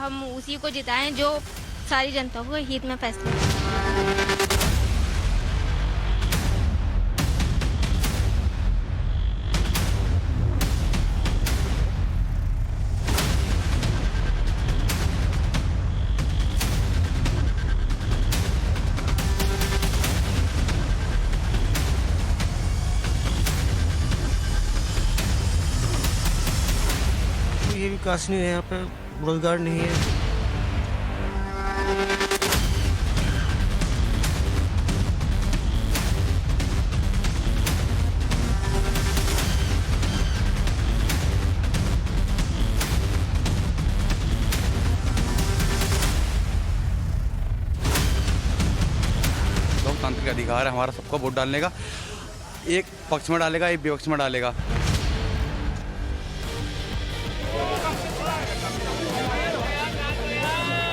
हम उसी को जिताएं जो सारी जनता को हित में फैसला। ये विकास नहीं है, यहाँ पे रोजगार नहीं है। लोकतांत्रिक अधिकार है हमारा सबको वोट डालने का। एक पक्ष में डालेगा, एक विपक्ष में डालेगा।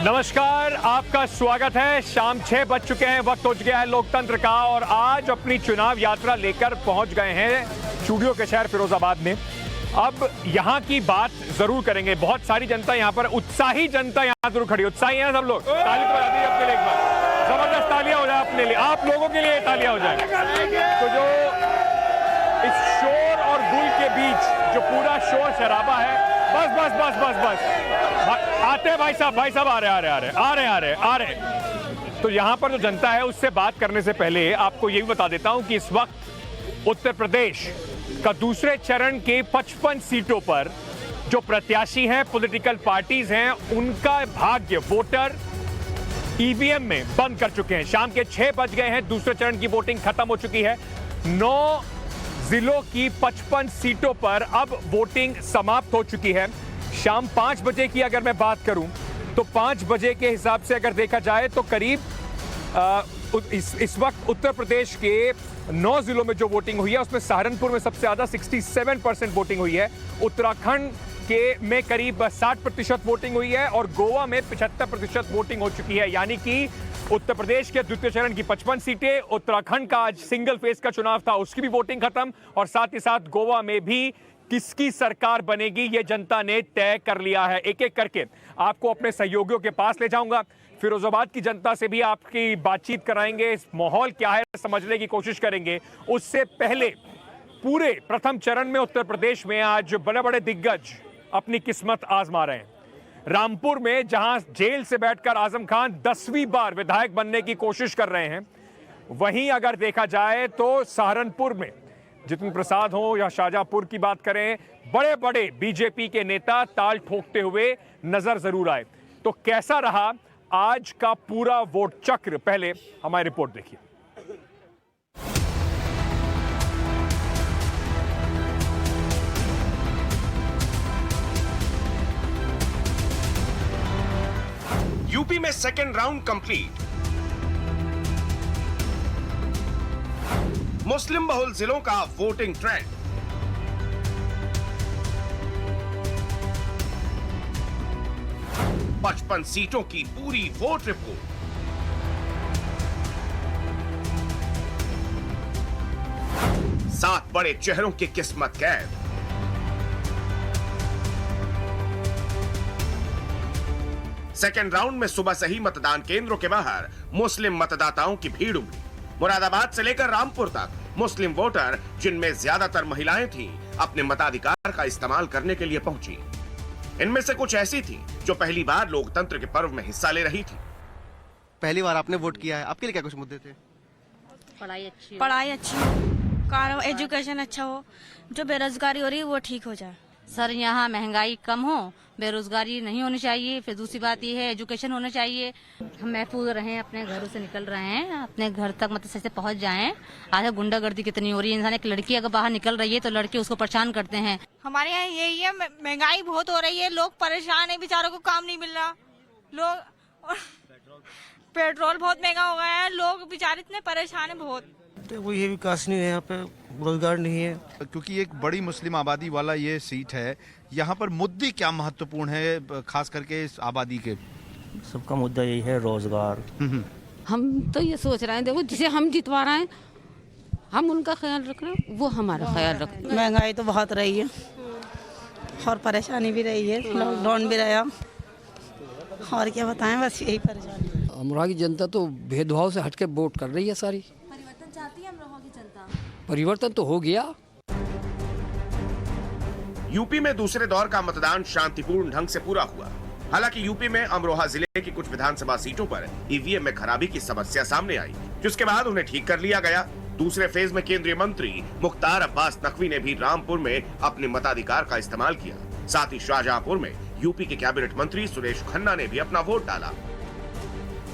नमस्कार, आपका स्वागत है। शाम 6 बज चुके हैं, वक्त हो गया है लोकतंत्र का और आज अपनी चुनाव यात्रा लेकर पहुंच गए हैं चूड़ियों के शहर फिरोजाबाद में। अब यहाँ की बात जरूर करेंगे। बहुत सारी जनता यहाँ पर, उत्साही जनता यहाँ जरूर खड़ी। उत्साही है सब लोग, ताली तो बजा दीजिए अपने लिए एक बार। जबरदस्त तालियां हो जाए अपने लिए, आप लोगों के लिए तालियां हो जाए। तो जो इस शोर और गुल के बीच जो पूरा शोर शराबा है, बस बस बस बस बस आते हैं भाई साहब आ रहे। तो यहाँ पर जो जनता है उससे बात करने से पहले आपको ये भी बता देता हूँ कि इस वक्त उत्तर प्रदेश का दूसरे चरण के 55 सीटों पर जो प्रत्याशी हैं, पॉलिटिकल पार्टीज हैं, उनका भाग्य वोटर ईवीएम में बंद कर चुके हैं। शाम के 6 बज गए हैं, दूसरे चरण की वोटिंग खत्म हो चुकी है। 9 जिलों की 55 सीटों पर अब वोटिंग समाप्त हो चुकी है। शाम 5 बजे की अगर मैं बात करूं तो 5 बजे के हिसाब से अगर देखा जाए तो करीब इस वक्त उत्तर प्रदेश के 9 जिलों में जो वोटिंग हुई है उसमें सहारनपुर में सबसे ज्यादा 67% वोटिंग हुई है। उत्तराखंड के में करीब 60% वोटिंग हुई है और गोवा में 75% वोटिंग हो चुकी है। यानी कि उत्तर प्रदेश के द्वितीय चरण की 55 सीटें, उत्तराखंड का आज सिंगल फेज का चुनाव था उसकी भी वोटिंग खत्म और साथ ही साथ गोवा में भी किसकी सरकार बनेगी ये जनता ने तय कर लिया है। एक एक करके आपको अपने सहयोगियों के पास ले जाऊंगा। फिरोजाबाद की जनता से भी आपकी बातचीत कराएंगे, इस माहौल क्या है समझने की कोशिश करेंगे। उससे पहले पूरे प्रथम चरण में उत्तर प्रदेश में आज बड़े बड़े दिग्गज अपनी किस्मत आजमा रहे हैं। रामपुर में जहां जेल से बैठकर आजम खान 10वीं बार विधायक बनने की कोशिश कर रहे हैं, वहीं अगर देखा जाए तो सहारनपुर में जितिन प्रसाद हो या शाहजहांपुर की बात करें, बड़े बड़े बीजेपी के नेता ताल ठोकते हुए नजर जरूर आए। तो कैसा रहा आज का पूरा वोट चक्र, पहले हमारी रिपोर्ट देखिए। यूपी में सेकेंड राउंड कंप्लीट। मुस्लिम बहुल जिलों का वोटिंग ट्रेंड। पचपन सीटों की पूरी वोट रिपोर्ट। सात बड़े चेहरों की किस्मत कैद। सेकेंड राउंड में सुबह से ही मतदान केंद्रों के बाहर मुस्लिम मतदाताओं की भीड़ उमड़ी। मुरादाबाद से लेकर रामपुर तक मुस्लिम वोटर, जिनमें ज्यादातर महिलाएं थीं, अपने मताधिकार का इस्तेमाल करने के लिए पहुंची। इनमें से कुछ ऐसी थीं जो पहली बार लोकतंत्र के पर्व में हिस्सा ले रही थी। पहली बार आपने वोट किया है, आपके लिए क्या कुछ मुद्दे थे? पढ़ाई अच्छी हो, एजुकेशन अच्छा हो, जो बेरोजगारी हो रही है वो ठीक हो जाए। सर, यहाँ महंगाई कम हो, बेरोजगारी नहीं होनी चाहिए। फिर दूसरी बात ये है एजुकेशन होना चाहिए। हम महफूज रहें, अपने घरों से निकल रहे हैं, अपने घर तक मतलब सही से पहुँच जाएं। आज गुंडागर्दी कितनी हो रही है, इंसान एक लड़की अगर बाहर निकल रही है तो लड़के उसको परेशान करते हैं। हमारे यहाँ यही है, महंगाई बहुत हो रही है, लोग परेशान है, बेचारों को काम नहीं मिल रहा, लोग पेट्रोल बहुत महंगा हो गया है, लोग बेचारे इतने परेशान है बहुत। वो ये विकास नहीं है, यहाँ पे रोजगार नहीं है। क्योंकि एक बड़ी मुस्लिम आबादी वाला ये सीट है, यहाँ पर मुद्दे क्या महत्वपूर्ण है खास करके इस आबादी के? सबका मुद्दा यही है, रोजगार। हम तो ये सोच रहे हैं, देखो जिसे हम जितवा रहे हैं हम उनका ख्याल रख रहे हैं, वो हमारा ख्याल रख रहे हैं। महंगाई तो बहुत रही है और परेशानी भी रही है, लॉकडाउन भी रहा। और क्या बताएं, बस यही परेशानी है। अमरोहा की जनता तो भेदभाव से हटके वोट कर रही है सारी। परिवर्तन चाहती है अमरोहा की जनता? परिवर्तन तो हो गया। यूपी में दूसरे दौर का मतदान शांतिपूर्ण ढंग से पूरा हुआ। हालांकि यूपी में अमरोहा जिले की कुछ विधानसभा सीटों पर ईवीएम में खराबी की समस्या सामने आई, जिसके बाद उन्हें ठीक कर लिया गया। दूसरे फेज में केंद्रीय मंत्री मुख्तार अब्बास नकवी ने भी रामपुर में अपने मताधिकार का इस्तेमाल किया। साथ ही शाहजहांपुर में यूपी के कैबिनेट मंत्री सुरेश खन्ना ने भी अपना वोट डाला।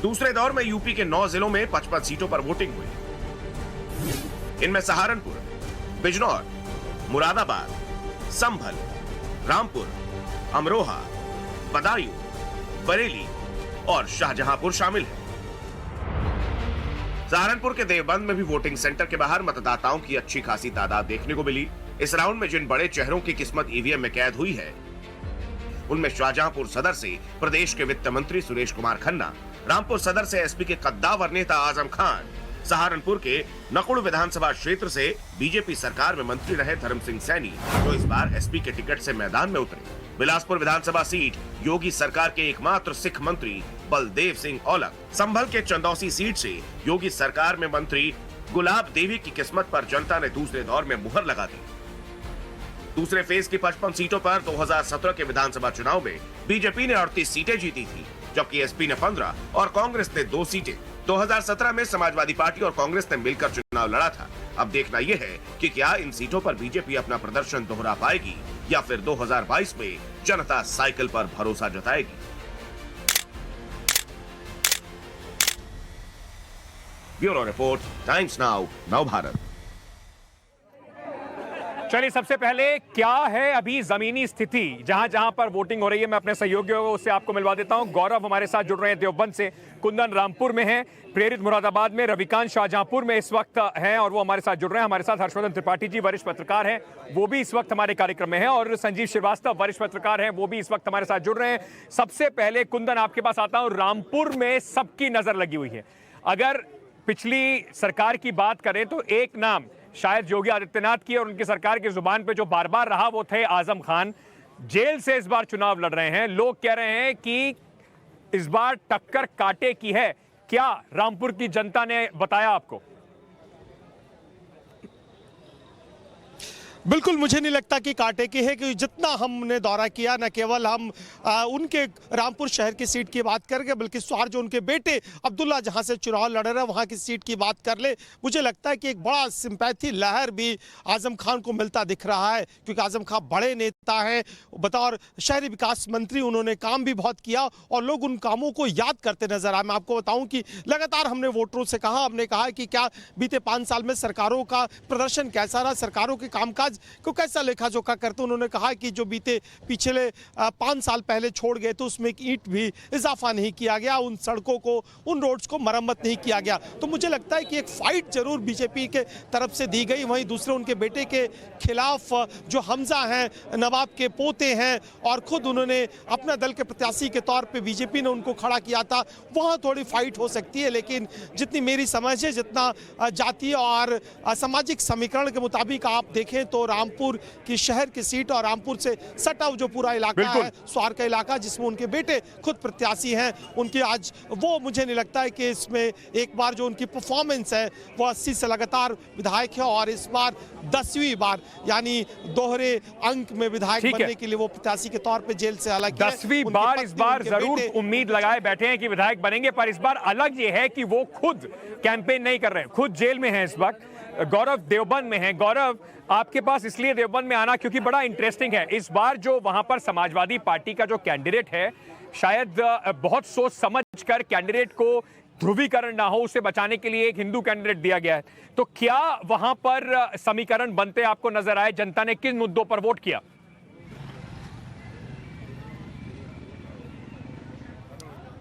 दूसरे दौर में यूपी के 9 जिलों में 55 सीटों पर वोटिंग हुई। इनमें सहारनपुर, बिजनौर, मुरादाबाद, संभल, रामपुर, अमरोहा, बदायूं, बरेली और शाहजहांपुर शामिल है। सहारनपुर के देवबंद में भी वोटिंग सेंटर के बाहर मतदाताओं की अच्छी खासी तादाद देखने को मिली। इस राउंड में जिन बड़े चेहरों की किस्मत ईवीएम में कैद हुई है, उनमें शाहजहांपुर सदर से प्रदेश के वित्त मंत्री सुरेश कुमार खन्ना, रामपुर सदर से एसपी के कद्दावर नेता आजम खान, सहारनपुर के नकुड़ विधानसभा क्षेत्र से बीजेपी सरकार में मंत्री रहे धर्म सिंह सैनी, जो इस बार एसपी के टिकट से मैदान में उतरे। बिलासपुर विधानसभा सीट योगी सरकार के एकमात्र सिख मंत्री बलदेव सिंह औलख, संभल के चंदौसी सीट से योगी सरकार में मंत्री गुलाब देवी की किस्मत पर जनता ने दूसरे दौर में मुहर लगा दी। दूसरे फेज की 55 सीटों पर 2017 के विधानसभा चुनाव में बीजेपी ने 38 सीटें जीती थी, जबकि एसपी ने 15 और कांग्रेस ने 2 सीटें। 2017 में समाजवादी पार्टी और कांग्रेस ने मिलकर चुनाव लड़ा था। अब देखना यह है कि क्या इन सीटों पर बीजेपी अपना प्रदर्शन दोहरा पाएगी या फिर 2022 में जनता साइकिल पर भरोसा जताएगी। ब्यूरो रिपोर्ट, टाइम्स नाउ, नव भारत। चलिए, सबसे पहले क्या है अभी जमीनी स्थिति जहां जहां पर वोटिंग हो रही है, मैं अपने सहयोगियों से आपको मिलवा देता हूं। गौरव हमारे साथ जुड़ रहे हैं देवबंद से, कुंदन रामपुर में है, प्रेरित मुरादाबाद में, रविकांत शाहजहांपुर में इस वक्त हैं और वो हमारे साथ जुड़ रहे हैं। हमारे साथ हर्षवर्धन त्रिपाठी जी वरिष्ठ पत्रकार हैं, वो भी इस वक्त हमारे कार्यक्रम में हैं, और संजीव श्रीवास्तव वरिष्ठ पत्रकार हैं, वो भी इस वक्त हमारे साथ जुड़ रहे हैं। सबसे पहले कुंदन आपके पास आता हूं। रामपुर में सबकी नजर लगी हुई है। अगर पिछली सरकार की बात करें तो एक नाम शायद योगी आदित्यनाथ की और उनकी सरकार की जुबान पे जो बार बार रहा वो थे आजम खान। जेल से इस बार चुनाव लड़ रहे हैं। लोग कह रहे हैं कि इस बार टक्कर कांटे की है। क्या रामपुर की जनता ने बताया आपको? बिल्कुल मुझे नहीं लगता कि कांटे की है, कि जितना हमने दौरा किया, न केवल हम उनके रामपुर शहर की सीट की बात करके, बल्कि स्वार जो उनके बेटे अब्दुल्ला जहां से चुनाव लड़ रहे हैं वहां की सीट की बात कर ले, मुझे लगता है कि एक बड़ा सिंपैथी लहर भी आजम खान को मिलता दिख रहा है। क्योंकि आजम खान बड़े नेता हैं, बतौर शहरी विकास मंत्री उन्होंने काम भी बहुत किया और लोग उन कामों को याद करते नजर आए। मैं आपको बताऊं कि लगातार हमने वोटरों से कहा, हमने कहा कि क्या बीते 5 साल में सरकारों का प्रदर्शन कैसा रहा, सरकारों के कामकाज को कैसा लेखा जोखा करते। उन्होंने कहा कि जो बीते पिछले 5 साल पहले छोड़ गए तो उसमें एक ईंट भी इजाफा नहीं किया गया, उन सड़कों को, उन रोड्स को मरम्मत नहीं किया गया। तो मुझे लगता है कि एक फाइट जरूर बीजेपी के तरफ से दी गई। वहीं दूसरे उनके बेटे के खिलाफ जो हमजा हैं, नवाब के पोते हैं, और खुद उन्होंने अपना दल के प्रत्याशी के तौर पे बीजेपी ने उनको खड़ा किया था, वहाँ थोड़ी फाइट हो सकती है। लेकिन जितनी मेरी समझ है, जितना जातीय और सामाजिक समीकरण के मुताबिक आप देखें तो रामपुर की शहर की सीट और रामपुर से सटा जो पूरा इलाका है, स्वार का इलाका, जिसमें उनके बेटे खुद प्रत्याशी हैं, उनकी आज वो, मुझे नहीं लगता है कि इसमें एक बार जो उनकी परफॉर्मेंस है वो 80 से लगातार विधायक है, और इस बार 10वीं बार यानी दोहरे अंक में विधायक बनने के लिए वो प्रत्याशी के तौर पे जेल से अलग 10वीं बार इस बार जरूर उम्मीद लगाए बैठे हैं कि विधायक बनेंगे, पर इस बार अलग ये है कि वो खुद कैंपेन नहीं कर रहे हैं, खुद जेल में हैं इस वक्त। गौरव देवबंद में है। गौरव, आपके पास इसलिए देवबंद में आना क्योंकि बड़ा इंटरेस्टिंग है, इस बार जो वहां पर समाजवादी पार्टी का जो कैंडिडेट है, शायद बहुत सोच समझ कर कैंडिडेट को ध्रुवीकरण ना हो, उसे बचाने के लिए एक हिंदू कैंडिडेट दिया गया है। तो क्या वहां पर समीकरण बनते आपको नजर आए? जनता ने किन मुद्दों पर वोट किया?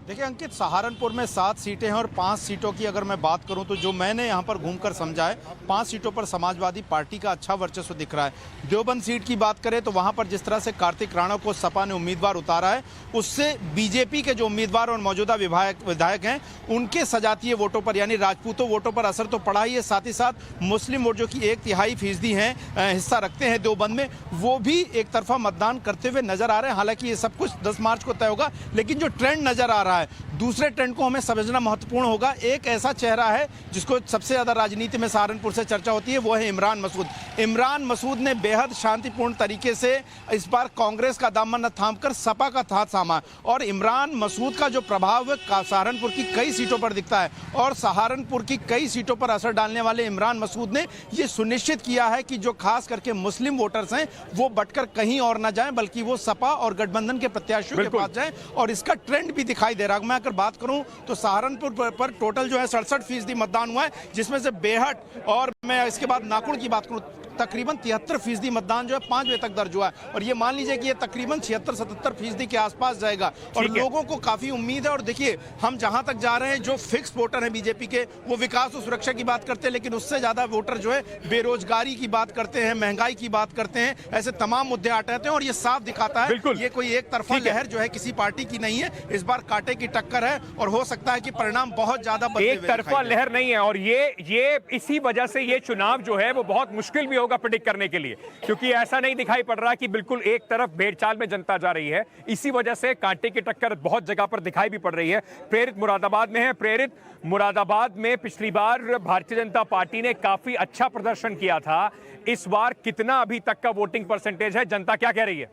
देखिए अंकित, सहारनपुर में 7 सीटें हैं और 5 सीटों की अगर मैं बात करूं तो जो मैंने यहां पर घूमकर समझा है, 5 सीटों पर समाजवादी पार्टी का अच्छा वर्चस्व दिख रहा है। देवबंद सीट की बात करें तो वहां पर जिस तरह से कार्तिक राणा को सपा ने उम्मीदवार उतारा है, उससे बीजेपी के जो उम्मीदवार और मौजूदा विधायक हैं उनके सजातीय वोटों पर यानी राजपूतों वोटों पर असर तो पड़ा ही है, साथ ही साथ मुस्लिम वोट जो कि 1/3% हैं हिस्सा रखते हैं देवबंद में, वो भी एक तरफा मतदान करते हुए नजर आ रहे हैं। हालांकि ये सब कुछ 10 मार्च को तय होगा, लेकिन जो ट्रेंड नजर आ रहा है, दूसरे ट्रेंड को हमें समझना महत्वपूर्ण होगा। एक ऐसा चेहरा है जिसको सबसे ज्यादा राजनीति में सहारनपुर से चर्चा होती है, वो है इमरान मसूद। इमरान मसूद ने बेहद शांतिपूर्ण तरीके से इस बार कांग्रेस का दामन न थामकर सपा का हाथ थामा और इमरान मसूद का जो प्रभाव सहारनपुर की कई सीटों पर दिखता है और सहारनपुर की कई सीटों पर असर डालने वाले इमरान मसूद ने यह सुनिश्चित किया है कि जो खास करके मुस्लिम वोटर्स हैं वो बटकर कहीं और न जाएं, बल्कि वो सपा और गठबंधन के प्रत्याशियों के पास जाएं और इसका ट्रेंड भी दिखाई दे रहा है। मैं अगर बात करूं तो सहारनपुर पर टोटल जो है 67% मतदान हुआ है, जिसमें से बेहट और मैं इसके बाद नाकुड़ की बात करूं तकरीबन 73% मतदान जो है 5 बजे तक दर्ज हुआ है और ये मान लीजिए कि ये तकरीबन 76-77% के आसपास जाएगा और लोगों को काफी उम्मीद है। और देखिए, हम जहां तक जा रहे हैं, जो फिक्स वोटर है बीजेपी के, वो विकास और सुरक्षा की बात करते हैं, लेकिन उससे ज्यादा वोटर जो है बेरोजगारी की बात करते हैं, महंगाई की बात करते हैं, ऐसे तमाम मुद्दे आते हैं और ये साफ दिखाता है ये कोई एक तरफा लहर जो है किसी पार्टी की नहीं है। इस बार कांटे की टक्कर है और हो सकता है कि परिणाम बहुत ज्यादा एक तरफा लहर नहीं है और ये इसी वजह से ये चुनाव जो है वो बहुत मुश्किल भी होगा प्रेडिक्ट करने के लिए, क्योंकि ऐसा नहीं दिखाई पड़ रहा कि बिल्कुल एक तरफ भेड़चाल में जनता जा रही है। इसी वजह से कांटे की टक्कर बहुत जगह पर दिखाई भी पड़ रही है। प्रेरित मुरादाबाद में है। प्रेरित, मुरादाबाद में पिछली बार भारतीय जनता पार्टी ने काफी अच्छा प्रदर्शन किया था, इस बार कितना अभी तक का वोटिंग परसेंटेज है, जनता क्या कह रही है?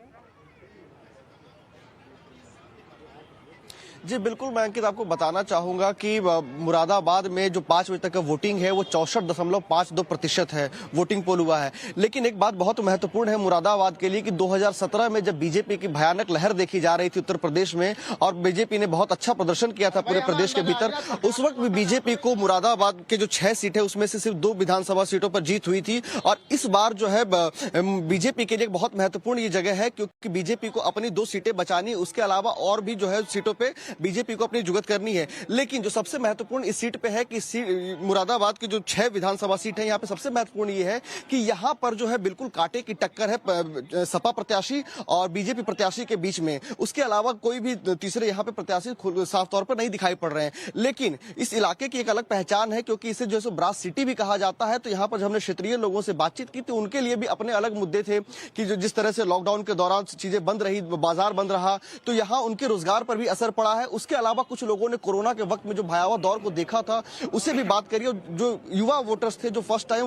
जी बिल्कुल, मैं अंकित आपको बताना चाहूंगा कि मुरादाबाद में जो 5 बजे तक का वोटिंग है वो 64.52% है, वोटिंग पोल हुआ है। लेकिन एक बात बहुत महत्वपूर्ण है मुरादाबाद के लिए कि 2017 में जब बीजेपी की भयानक लहर देखी जा रही थी उत्तर प्रदेश में और बीजेपी ने बहुत अच्छा प्रदर्शन किया था पूरे प्रदेश के भीतर, उस वक्त भी बीजेपी को मुरादाबाद के जो 6 सीट है उसमें से सिर्फ 2 विधानसभा सीटों पर जीत हुई थी। और इस बार जो है बीजेपी के लिए बहुत महत्वपूर्ण ये जगह है, क्योंकि बीजेपी को अपनी 2 सीटें बचानी, उसके अलावा और भी जो है सीटों पे बीजेपी को अपनी जुगत करनी है। लेकिन जो सबसे महत्वपूर्ण इस सीट पे है कि मुरादाबाद की जो 6 विधानसभा सीट है, यहाँ पे सबसे महत्वपूर्ण ये है कि यहाँ पर जो है बिल्कुल कांटे की टक्कर है सपा प्रत्याशी और बीजेपी प्रत्याशी के बीच में। उसके अलावा कोई भी तीसरे यहाँ पे प्रत्याशी साफ तौर पर नहीं दिखाई पड़ रहे हैं। लेकिन इस इलाके की एक अलग पहचान है, क्योंकि इसे जो है ब्रास सिटी भी कहा जाता है। तो यहाँ पर जब हमने क्षेत्रीय लोगों से बातचीत की तो उनके लिए भी अपने अलग मुद्दे थे कि जो जिस तरह से लॉकडाउन के दौरान चीजें बंद रही, बाजार बंद रहा, तो यहाँ उनके रोजगार पर भी असर पड़ा है। उसके अलावा कुछ लोगों ने कोरोना के वक्त में जो भयावह दौर को देखा था उसे भी बात करी। और जो युवा वोटर्स थे जो फर्स्ट टाइम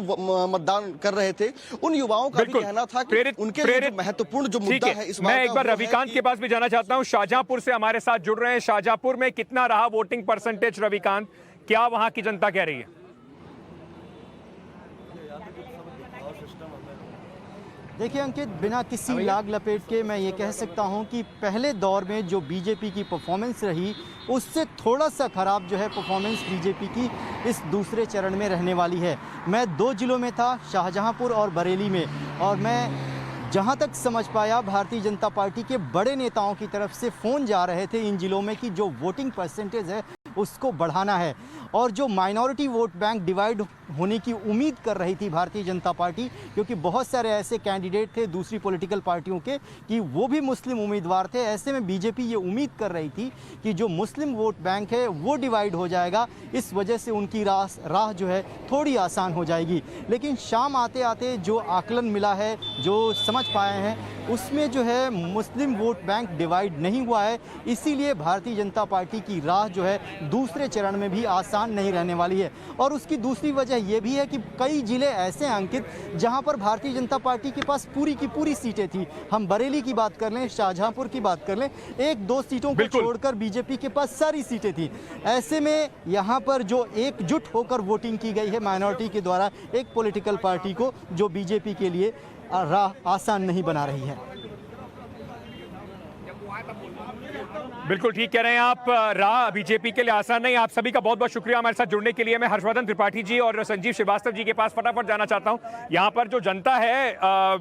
मतदान कर रहे थे, उन युवाओं का भी कहना था कि उनके लिए महत्वपूर्ण जो मुद्दा है इस बार। मैं एक बार रविकांत के पास भी जाना चाहता हूं, शाहजहांपुर से हमारे साथ जुड़ रहे हैं। शाहजहांपुर में कितना रहा वोटिंग परसेंटेज रविकांत, क्या वहां की जनता कह रही है? देखिए अंकित, बिना किसी लाग लपेट के मैं ये कह सकता हूं कि पहले दौर में जो बीजेपी की परफॉर्मेंस रही उससे थोड़ा सा खराब जो है परफॉर्मेंस बीजेपी की इस दूसरे चरण में रहने वाली है। मैं 2 जिलों में था, शाहजहांपुर और बरेली में, और मैं जहां तक समझ पाया भारतीय जनता पार्टी के बड़े नेताओं की तरफ से फ़ोन जा रहे थे इन जिलों में कि जो वोटिंग परसेंटेज है उसको बढ़ाना है और जो माइनॉरिटी वोट बैंक डिवाइड होने की उम्मीद कर रही थी भारतीय जनता पार्टी, क्योंकि बहुत सारे ऐसे कैंडिडेट थे दूसरी पॉलिटिकल पार्टियों के कि वो भी मुस्लिम उम्मीदवार थे। ऐसे में बीजेपी ये उम्मीद कर रही थी कि जो मुस्लिम वोट बैंक है वो डिवाइड हो जाएगा, इस वजह से उनकी राह जो है थोड़ी आसान हो जाएगी। लेकिन शाम आते आते जो आकलन मिला है, जो समझ पाए हैं, उसमें जो है मुस्लिम वोट बैंक डिवाइड नहीं हुआ है। इसीलिए भारतीय जनता पार्टी की राह जो है दूसरे चरण में भी आसान नहीं रहने वाली है। और उसकी दूसरी वजह यह भी है कि कई जिले ऐसे हैं अंकित जहां पर भारतीय जनता पार्टी के पास पूरी की पूरी सीटें थी। हम बरेली की बात कर लें, शाहजहांपुर की बात कर लें, 1-2 सीटों को छोड़कर बीजेपी के पास सारी सीटें थी। ऐसे में यहाँ पर जो एकजुट होकर वोटिंग की गई है माइनॉरिटी के द्वारा एक पॉलिटिकल पार्टी को, जो बीजेपी के लिए राह आसान नहीं बना रही है। बिल्कुल ठीक कह रहे हैं आप, राह बीजेपी के लिए आसान नहीं। आप सभी का बहुत बहुत शुक्रिया हमारे साथ जुड़ने के लिए। मैं हर्षवर्धन त्रिपाठी जी और संजीव श्रीवास्तव जी के पास फटाफट जाना चाहता हूं। यहां पर जो जनता है,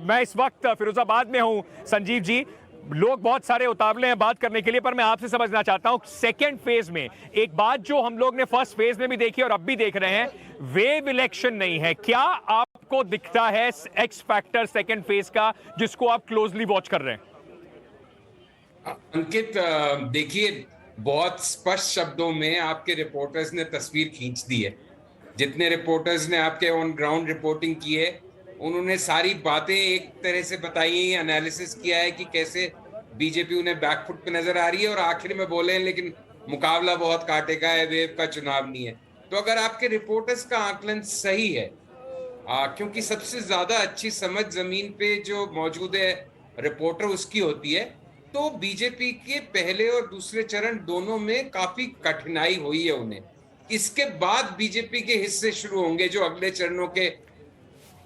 मैं इस वक्त फिरोजाबाद में हूं। संजीव जी, लोग बहुत सारे उतावले हैं बात करने के लिए, पर मैं आपसे समझना चाहता हूं सेकेंड फेज में एक बात जो हम लोग ने फर्स्ट फेज में भी देखी और अब भी देख रहे हैं, वेव इलेक्शन नहीं है। क्या आपको दिखता है एक्स फैक्टर सेकेंड फेज का जिसको आप क्लोजली वॉच कर रहे हैं? अंकित, देखिए, बहुत स्पष्ट शब्दों में आपके रिपोर्टर्स ने तस्वीर खींच दी है। जितने रिपोर्टर्स ने आपके ऑन ग्राउंड रिपोर्टिंग की है उन्होंने सारी बातें एक तरह से बताई है, एनालिसिस किया है कि कैसे बीजेपी उन्हें बैकफुट पे नजर आ रही है और आखिर में बोले हैं लेकिन मुकाबला बहुत कांटे का है, वेव का चुनाव नहीं है। तो अगर आपके रिपोर्टर्स का आकलन सही है, क्योंकि सबसे ज्यादा अच्छी समझ जमीन पे जो मौजूद है रिपोर्टर उसकी होती है, तो बीजेपी के पहले और दूसरे चरण दोनों में काफी कठिनाई हुई है उन्हें। इसके बाद बीजेपी के हिस्से शुरू होंगे जो अगले चरणों के,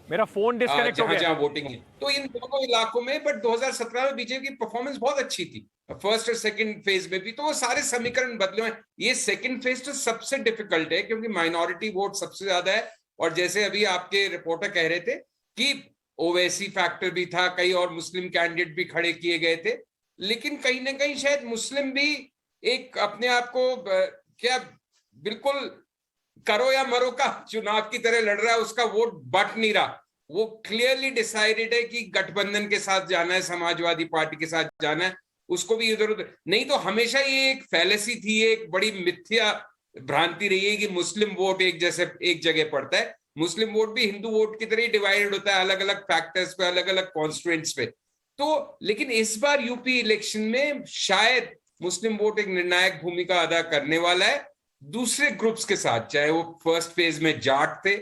मेरा फोन डिस्कनेक्ट हो गया, जहां वोटिंग है। तो इन दोनों इलाकों में, बट 2017 में बीजेपी की परफॉर्मेंस बहुत अच्छी थी, फर्स्ट और सेकंड फेज में भी। तो वो सारे समीकरण बदले हैं। ये सेकंड फेज तो सबसे डिफिकल्ट है क्योंकि माइनॉरिटी वोट सबसे ज्यादा है, और जैसे अभी आपके रिपोर्टर कह रहे थे कि ओवैसी फैक्टर भी था, कई और मुस्लिम कैंडिडेट भी खड़े किए गए थे, लेकिन कहीं ना कहीं शायद मुस्लिम भी एक अपने आप को क्या बिल्कुल करो या मरो का चुनाव की तरह लड़ रहा है, उसका वोट बट नहीं रहा। वो क्लियरली डिसाइडेड है कि गठबंधन के साथ जाना है, समाजवादी पार्टी के साथ जाना है, उसको भी इधर उधर नहीं। तो हमेशा ये एक फैलेसी थी, एक बड़ी मिथ्या भ्रांति रही है कि मुस्लिम वोट एक जैसे एक जगह पड़ता है। मुस्लिम वोट भी हिंदू वोट की तरह ही डिवाइडेड होता है, अलग अलग फैक्टर्स पे, अलग अलग कॉन्स्टिट्यूएंट्स पे। तो लेकिन इस बार यूपी इलेक्शन में शायद मुस्लिम वोट एक निर्णायक भूमिका अदा करने वाला है दूसरे ग्रुप्स के साथ, चाहे वो फर्स्ट फेज में जाट थे,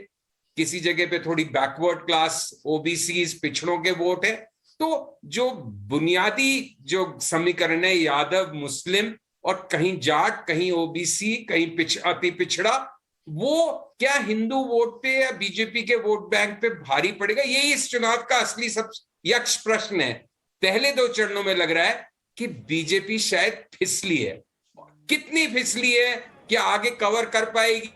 किसी जगह पे थोड़ी बैकवर्ड क्लास, ओबीसीज, पिछड़ों के वोट है। तो जो बुनियादी जो समीकरण है यादव मुस्लिम और कहीं जाट, कहीं ओबीसी, कहीं अति पिछड़ा, वो क्या हिंदू वोट पे या बीजेपी के वोट बैंक पे भारी पड़ेगा, यही इस चुनाव का असली सब यक्ष प्रश्न है। पहले दो चरणों में लग रहा है कि बीजेपी शायद फिसली है। कितनी फिसली है, क्या आगे कवर कर पाएगी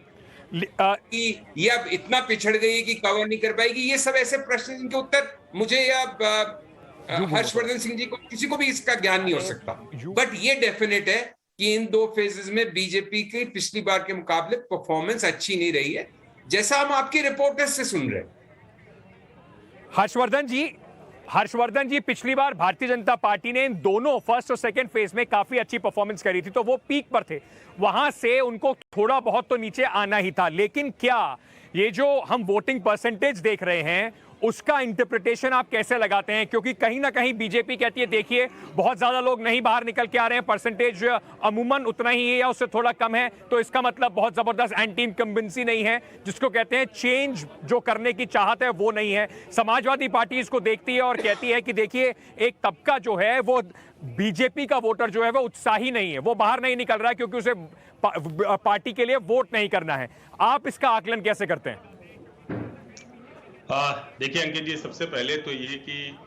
कि या इतना पिछड़ गई कि कवर नहीं कर पाएगी, ये सब ऐसे प्रश्न जिनके उत्तर मुझे या हर्षवर्धन सिंह जी को, किसी को भी इसका ज्ञान नहीं हो सकता। बट ये डेफिनेट है कि इन दो फेजेस में बीजेपी की पिछली बार के मुकाबले परफॉर्मेंस अच्छी नहीं रही है, जैसा हम आपकी रिपोर्टर्स से सुन रहे हैं। हर्षवर्धन जी, पिछली बार भारतीय जनता पार्टी ने इन दोनों फर्स्ट और सेकंड फेज में काफी अच्छी परफॉर्मेंस करी थी, तो वो पीक पर थे, वहां से उनको थोड़ा बहुत तो नीचे आना ही था। लेकिन क्या ये जो हम वोटिंग परसेंटेज देख रहे हैं उसका इंटरप्रिटेशन आप कैसे लगाते हैं? क्योंकि कहीं ना कहीं बीजेपी कहती है देखिए बहुत ज्यादा लोग नहीं बाहर निकल के आ रहे हैं, परसेंटेज अमूमन उतना ही है या उससे थोड़ा कम है, तो इसका मतलब बहुत जबरदस्त एंटी इनकम्बेंसी नहीं है, जिसको कहते हैं चेंज जो करने की चाहत है वो नहीं है। समाजवादी पार्टी इसको देखती है और कहती है कि देखिए एक तबका जो है वो बीजेपी का वोटर जो है वो उत्साही नहीं है, वो बाहर नहीं निकल रहा है क्योंकि उसे पार्टी के लिए वोट नहीं करना है। आप इसका आकलन कैसे करते हैं? देखिए अंकित जी, सबसे पहले तो ये कि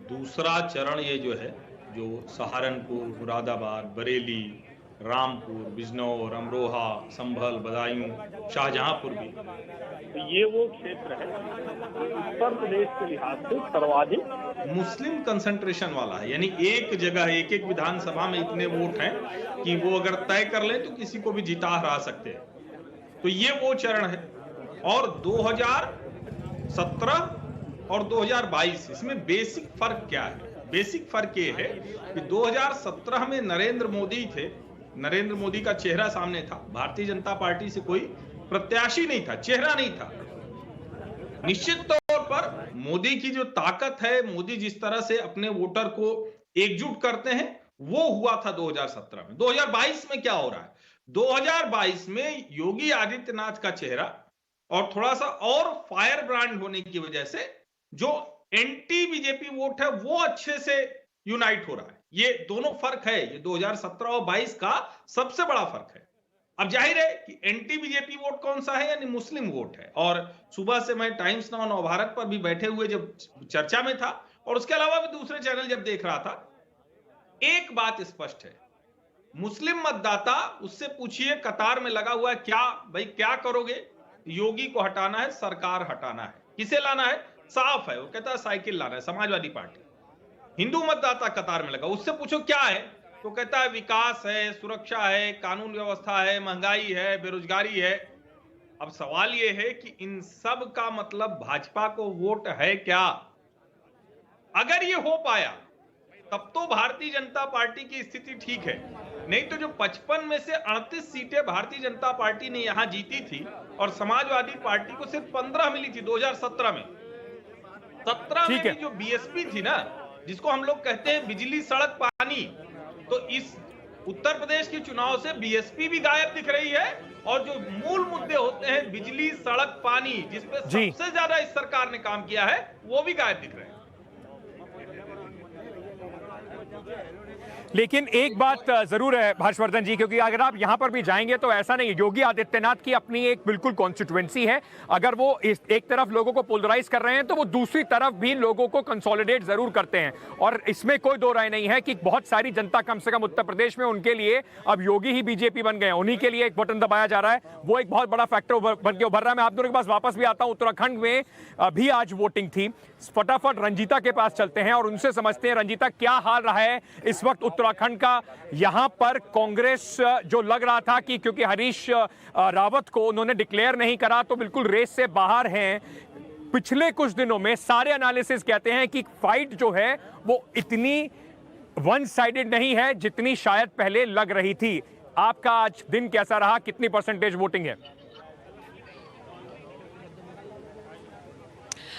दूसरा चरण ये जो है, जो सहारनपुर, मुरादाबाद, बरेली, रामपुर, बिजनौर, अमरोहा, संभल, बदायूं, शाहजहांपुर भी, तो ये वो क्षेत्र है उत्तर प्रदेश के लिहाज से सर्वाधिक मुस्लिम कंसंट्रेशन वाला है। यानी एक जगह एक एक विधानसभा में इतने वोट हैं कि वो अगर तय कर ले तो किसी को भी जिता हरा सकते हैं। तो ये वो चरण है। और 2017 और 2022 इसमें बेसिक फर्क क्या है? बेसिक फर्क ये है कि 2017 में नरेंद्र मोदी थे, नरेंद्र मोदी का चेहरा सामने था, भारतीय जनता पार्टी से कोई प्रत्याशी नहीं था, चेहरा नहीं था। निश्चित तौर पर मोदी की जो ताकत है, मोदी जिस तरह से अपने वोटर को एकजुट करते हैं, वो हुआ था 2017 में। 2022 में क्या हो रहा है? 2022 में योगी आदित्यनाथ का चेहरा और थोड़ा सा और फायर ब्रांड होने की वजह से जो एंटी बीजेपी वोट है वो अच्छे से यूनाइट हो रहा है। ये दोनों फर्क है, ये 2017 और 22 का सबसे बड़ा फर्क है। अब जाहिर है कि एंटी बीजेपी वोट कौन सा है, यानी मुस्लिम वोट है। और सुबह से मैं टाइम्स नाउ नवभारत पर भी बैठे हुए जब चर्चा में था और उसके अलावा भी दूसरे चैनल जब देख रहा था, एक बात स्पष्ट है, मुस्लिम मतदाता, उससे पूछिए कतार में लगा हुआ है, क्या भाई क्या करोगे? योगी को हटाना है, सरकार हटाना है। किसे लाना है? साफ है, वो कहता है साइकिल लाना है, समाजवादी पार्टी। हिंदू मतदाता कतार में लगा। उससे पूछो क्या है तो कहता है विकास है, सुरक्षा है, कानून व्यवस्था है, महंगाई है, बेरोजगारी है। अब सवाल यह है कि इन सब का मतलब भाजपा को वोट है क्या? अगर ये हो पाया तब तो भारतीय जनता पार्टी की स्थिति ठीक है, नहीं तो जो 55 में से 38 सीटें भारतीय जनता पार्टी ने यहां जीती थी और समाजवादी पार्टी को सिर्फ 15 मिली थी 2017 में। 17 में भी जो बीएसपी थी ना, जिसको हम लोग कहते हैं बिजली सड़क पानी, तो इस उत्तर प्रदेश के चुनाव से बीएसपी भी गायब दिख रही है और जो मूल मुद्दे होते हैं बिजली सड़क पानी, जिसपे सबसे ज्यादा इस सरकार ने काम किया है, वो भी गायब दिख रहे हैं। लेकिन एक बात जरूर है हर्षवर्धन जी, क्योंकि अगर आप यहां पर भी जाएंगे तो ऐसा नहीं है, योगी आदित्यनाथ की अपनी एक बिल्कुल कॉन्स्टिट्यूएंसी है। अगर वो एक तरफ लोगों को पोलराइज कर रहे हैं तो वो दूसरी तरफ भी लोगों को कंसोलिडेट जरूर करते हैं, और इसमें कोई दो राय नहीं है कि बहुत सारी जनता कम से कम उत्तर प्रदेश में उनके लिए अब योगी ही बीजेपी बन गए, उन्हीं के लिए एक बटन दबाया जा रहा है, वो एक बहुत बड़ा फैक्टर बन के उभर रहा है। मैं आप दोनों के पास वापस भी आता हूं। उत्तराखंड में भी आज वोटिंग थी, फटाफट रंजीता के पास चलते हैं और उनसे समझते हैं रंजीता क्या हाल रहा है इस वक्त उत्तराखंड का। यहां पर कांग्रेस जो लग रहा था कि क्योंकि हरीश रावत को उन्होंने डिक्लेयर नहीं करा तो बिल्कुल रेस से बाहर हैं, पिछले कुछ दिनों में सारे एनालिसिस कहते हैं कि फाइट जो है वो इतनी वन साइडेड नहीं है जितनी शायद पहले लग रही थी। आपका आज दिन कैसा रहा, कितनी परसेंटेज वोटिंग है?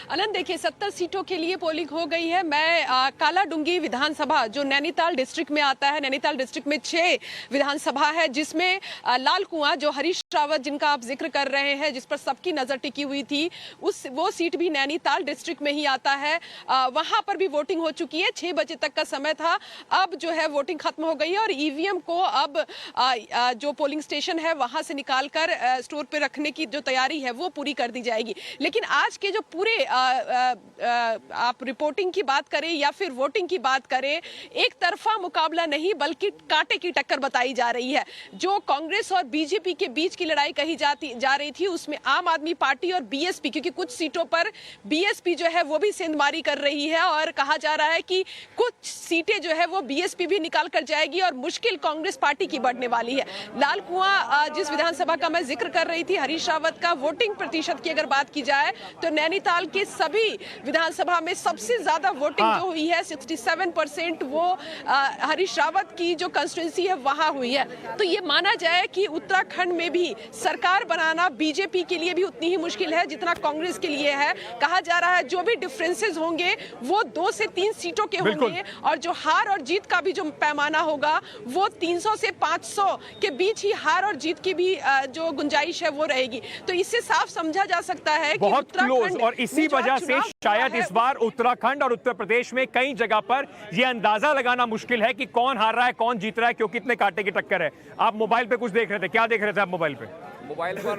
अनंत, देखिए 70 सीटों के लिए पोलिंग हो गई है। मैं कालाडूंगी विधानसभा जो नैनीताल डिस्ट्रिक्ट में आता है, नैनीताल डिस्ट्रिक्ट में 6 विधानसभा है, जिसमें लाल कुआं जो हरीश रावत जिनका आप जिक्र कर रहे हैं, जिस पर सबकी नजर टिकी हुई थी, वो सीट भी नैनीताल डिस्ट्रिक्ट में ही आता है। वहां पर भी वोटिंग हो चुकी है, 6 बजे तक का समय था, अब जो है वोटिंग खत्म हो गई है और ईवीएम को अब जो पोलिंग स्टेशन है वहां से निकालकर स्टोर पे रखने की जो तैयारी है वो पूरी कर दी जाएगी। लेकिन आज के जो पूरे आप रिपोर्टिंग की बात करें या फिर वोटिंग की बात करें, एक तरफा मुकाबला नहीं बल्कि कांटे की टक्कर बताई जा रही है। जो कांग्रेस और बीजेपी के बीच की लड़ाई कही जा रही थी, उसमें आम आदमी पार्टी और बीएसपी, क्योंकि कुछ सीटों पर बीएसपी जो है वो भी सेंधमारी कर रही है और कहा जा रहा है कि कुछ सीटें जो है वो बीएसपी भी निकाल कर जाएगी और मुश्किल कांग्रेस पार्टी की बढ़ने वाली है। लाल कुआं जिस विधानसभा का मैं जिक्र कर रही थी, हरीश रावत का वोटिंग प्रतिशत की अगर बात की जाए तो नैनीताल के सभी विधानसभा में सबसे ज्यादा वोटिंग जो हुई है 67% वो हरीश रावत की जो कंस्टिट्यूंसी है वहां हुई है। तो ये माना जाए कि उत्तराखंड में भी सरकार बनाना बीजेपी के लिए भी उतनी ही मुश्किल है जितना कांग्रेस के लिए है। कहा जा रहा है जो भी डिफरेंसेस होंगे वो 2 से 3 सीटों के होंगे और जो हार और जीत का भी जो पैमाना होगा वो 300 से 500 के बीच ही हार और जीत की भी जो गुंजाइश है वो रहेगी। तो इससे साफ समझा जा सकता है कि बहुत क्लोज, और इसी वजह से शायद इस बार उत्तराखंड और उत्तर प्रदेश में कई जगह पर यह अंदाजा लगाना मुश्किल है कि कौन हार रहा है कौन जीत रहा है, क्योंकि इतने कांटे की टक्कर है। आप मोबाइल पे कुछ देख रहे थे, क्या देख रहे थे आप मोबाइल पे? मोबाइल पर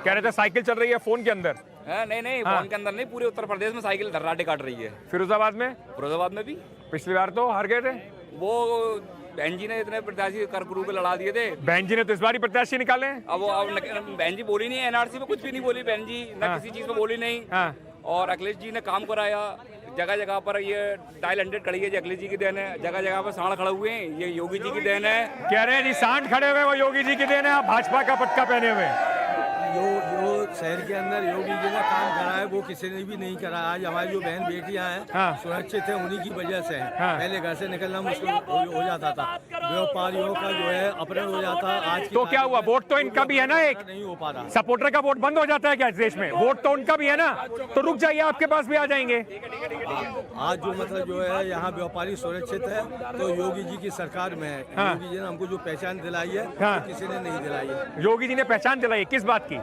कह रहे थे साइकिल चल रही है फोन के अंदर। नहीं फोन के अंदर नहीं, पूरे उत्तर प्रदेश में साइकिल धर्राटे काट रही है। फिरोजाबाद में भी पिछली बार तो हार गए थे वो। बहन जी ने इतने प्रत्याशी कर गुरु पे लड़ा दिए थे। बहन जी ने तो इस बार ही प्रत्याशी निकाले। अब बहन जी बोली नहीं, एनआरसी में कुछ भी नहीं बोली बहन जी, ना किसी चीज में बोली नहीं। और अखिलेश जी ने काम कराया, जगह जगह पर ये डायल 100 खड़ी है, अखिलेश जी की देन है। जगह जगह पर सांड खड़े हुए हैं, ये योगी जी की देन है। कह रहे हैं जी सांड खड़े हुए वो योगी जी की देन है, आप भाजपा का पटका पहने हुए। जो शहर के अंदर योगी जी ने काम करा है वो किसी ने भी नहीं करा। आज हमारी जो बहन बेटियां हैं सुरक्षित है, उन्हीं की वजह से है। पहले घर से निकलना मुश्किल हो जाता था, व्यापारियों का जो है अपहरण हो जाता। आज तो क्या हुआ, वोट तो इनका भी है ना, एक नहीं हो पा रहा। सपोर्टर का वोट बंद हो जाता है क्या इस देश में? वोट तो उनका भी है ना, तो रुक जाइए, आपके पास भी आ जाएंगे। आज जो मतलब जो है यहाँ व्यापारी सुरक्षित है तो योगी जी की सरकार में है। योगी जी ने हमको जो पहचान दिलाई है किसी ने नहीं दिलाई है। योगी जी ने पहचान दिलाई, किस बात की?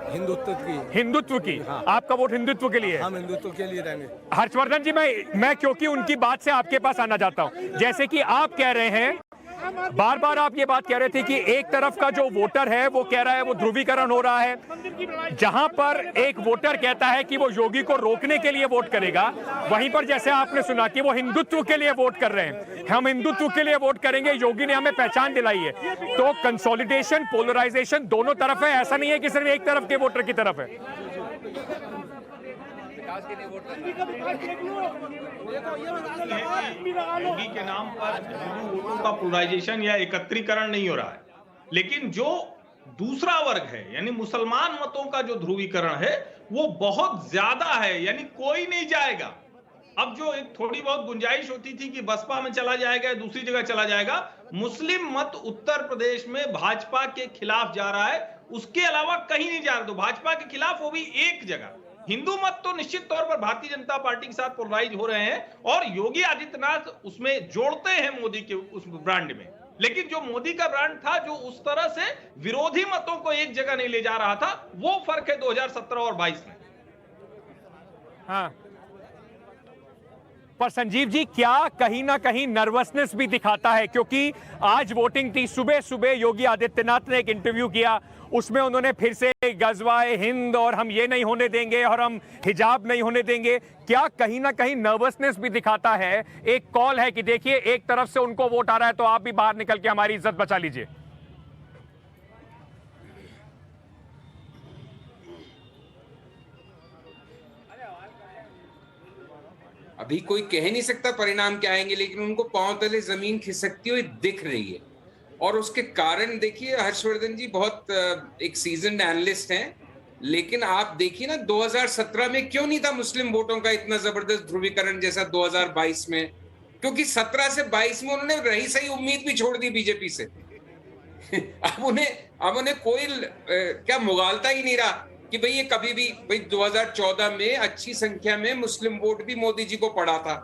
हिंदुत्व की। आपका वोट हिंदुत्व के लिए? हम हिंदुत्व के लिए रहेंगे। हर्षवर्धन जी, मैं क्योंकि उनकी बात से आपके पास आना चाहता हूं। जैसे कि आप कह रहे हैं, बार बार आप ये बात कह रहे थे कि एक तरफ का जो वोटर है वो कह रहा है वो ध्रुवीकरण हो रहा है। जहां पर एक वोटर कहता है कि वो योगी को रोकने के लिए वोट करेगा, वहीं पर जैसे आपने सुना कि वो हिंदुत्व के लिए वोट कर रहे हैं। हम हिंदुत्व के लिए वोट करेंगे, योगी ने हमें पहचान दिलाई है। तो कंसोलिडेशन, पोलराइजेशन दोनों तरफ है, ऐसा नहीं है कि सिर्फ एक तरफ के वोटर की तरफ है। योगी के नाम पर वोटों का पोलराइजेशन या एकत्रीकरण नहीं हो रहा है, लेकिन जो दूसरा वर्ग है यानी मुसलमान मतों का जो ध्रुवीकरण है वो बहुत ज्यादा है, यानी कोई नहीं जाएगा। अब जो एक थोड़ी बहुत गुंजाइश होती थी कि बसपा में चला जाएगा, दूसरी जगह चला जाएगा, मुस्लिम मत उत्तर प्रदेश में भाजपा के खिलाफ जा रहा है, उसके अलावा कहीं नहीं जा रहा। तो भाजपा के खिलाफ वो भी एक जगह। हिंदू मत तो निश्चित तौर पर भारतीय जनता पार्टी के साथ पोलराइज हो रहे हैं और योगी आदित्यनाथ उसमें जोड़ते हैं मोदी के उस ब्रांड में, लेकिन जो मोदी का ब्रांड था जो उस तरह से विरोधी मतों को एक जगह नहीं ले जा रहा था, वो फर्क है 2017 और 22 में। हाँ, पर संजीव जी क्या कहीं ना कहीं नर्वसनेस भी दिखाता है, क्योंकि आज वोटिंग थी, सुबह सुबह योगी आदित्यनाथ ने एक इंटरव्यू किया, उसमें उन्होंने फिर से गजवाए हिंद और हम ये नहीं होने देंगे और हम हिजाब नहीं होने देंगे। क्या कहीं ना कहीं नर्वसनेस भी दिखाता है? एक कॉल है कि देखिए एक तरफ से उनको वोट आ रहा है तो आप भी बाहर निकल के हमारी इज्जत बचा लीजिए। अभी कोई कह नहीं सकता परिणाम क्या आएंगे, लेकिन उनको पांव तले जमीन खिसकती हुई दिख रही है। और उसके कारण देखिए, हर्षवर्धन जी बहुत एक सीजन्ड एनालिस्ट हैं, लेकिन आप देखिए ना 2017 में क्यों नहीं था मुस्लिम वोटों का इतना जबरदस्त ध्रुवीकरण जैसा 2022 में, क्योंकि 17 से 22 में उन्होंने रही सही उम्मीद भी छोड़ दी बीजेपी से। अब उन्हें कोई क्या मुगालता ही नहीं रहा कि भाई ये कभी भी, भाई 2014 में अच्छी संख्या में मुस्लिम वोट भी मोदी जी को पड़ा था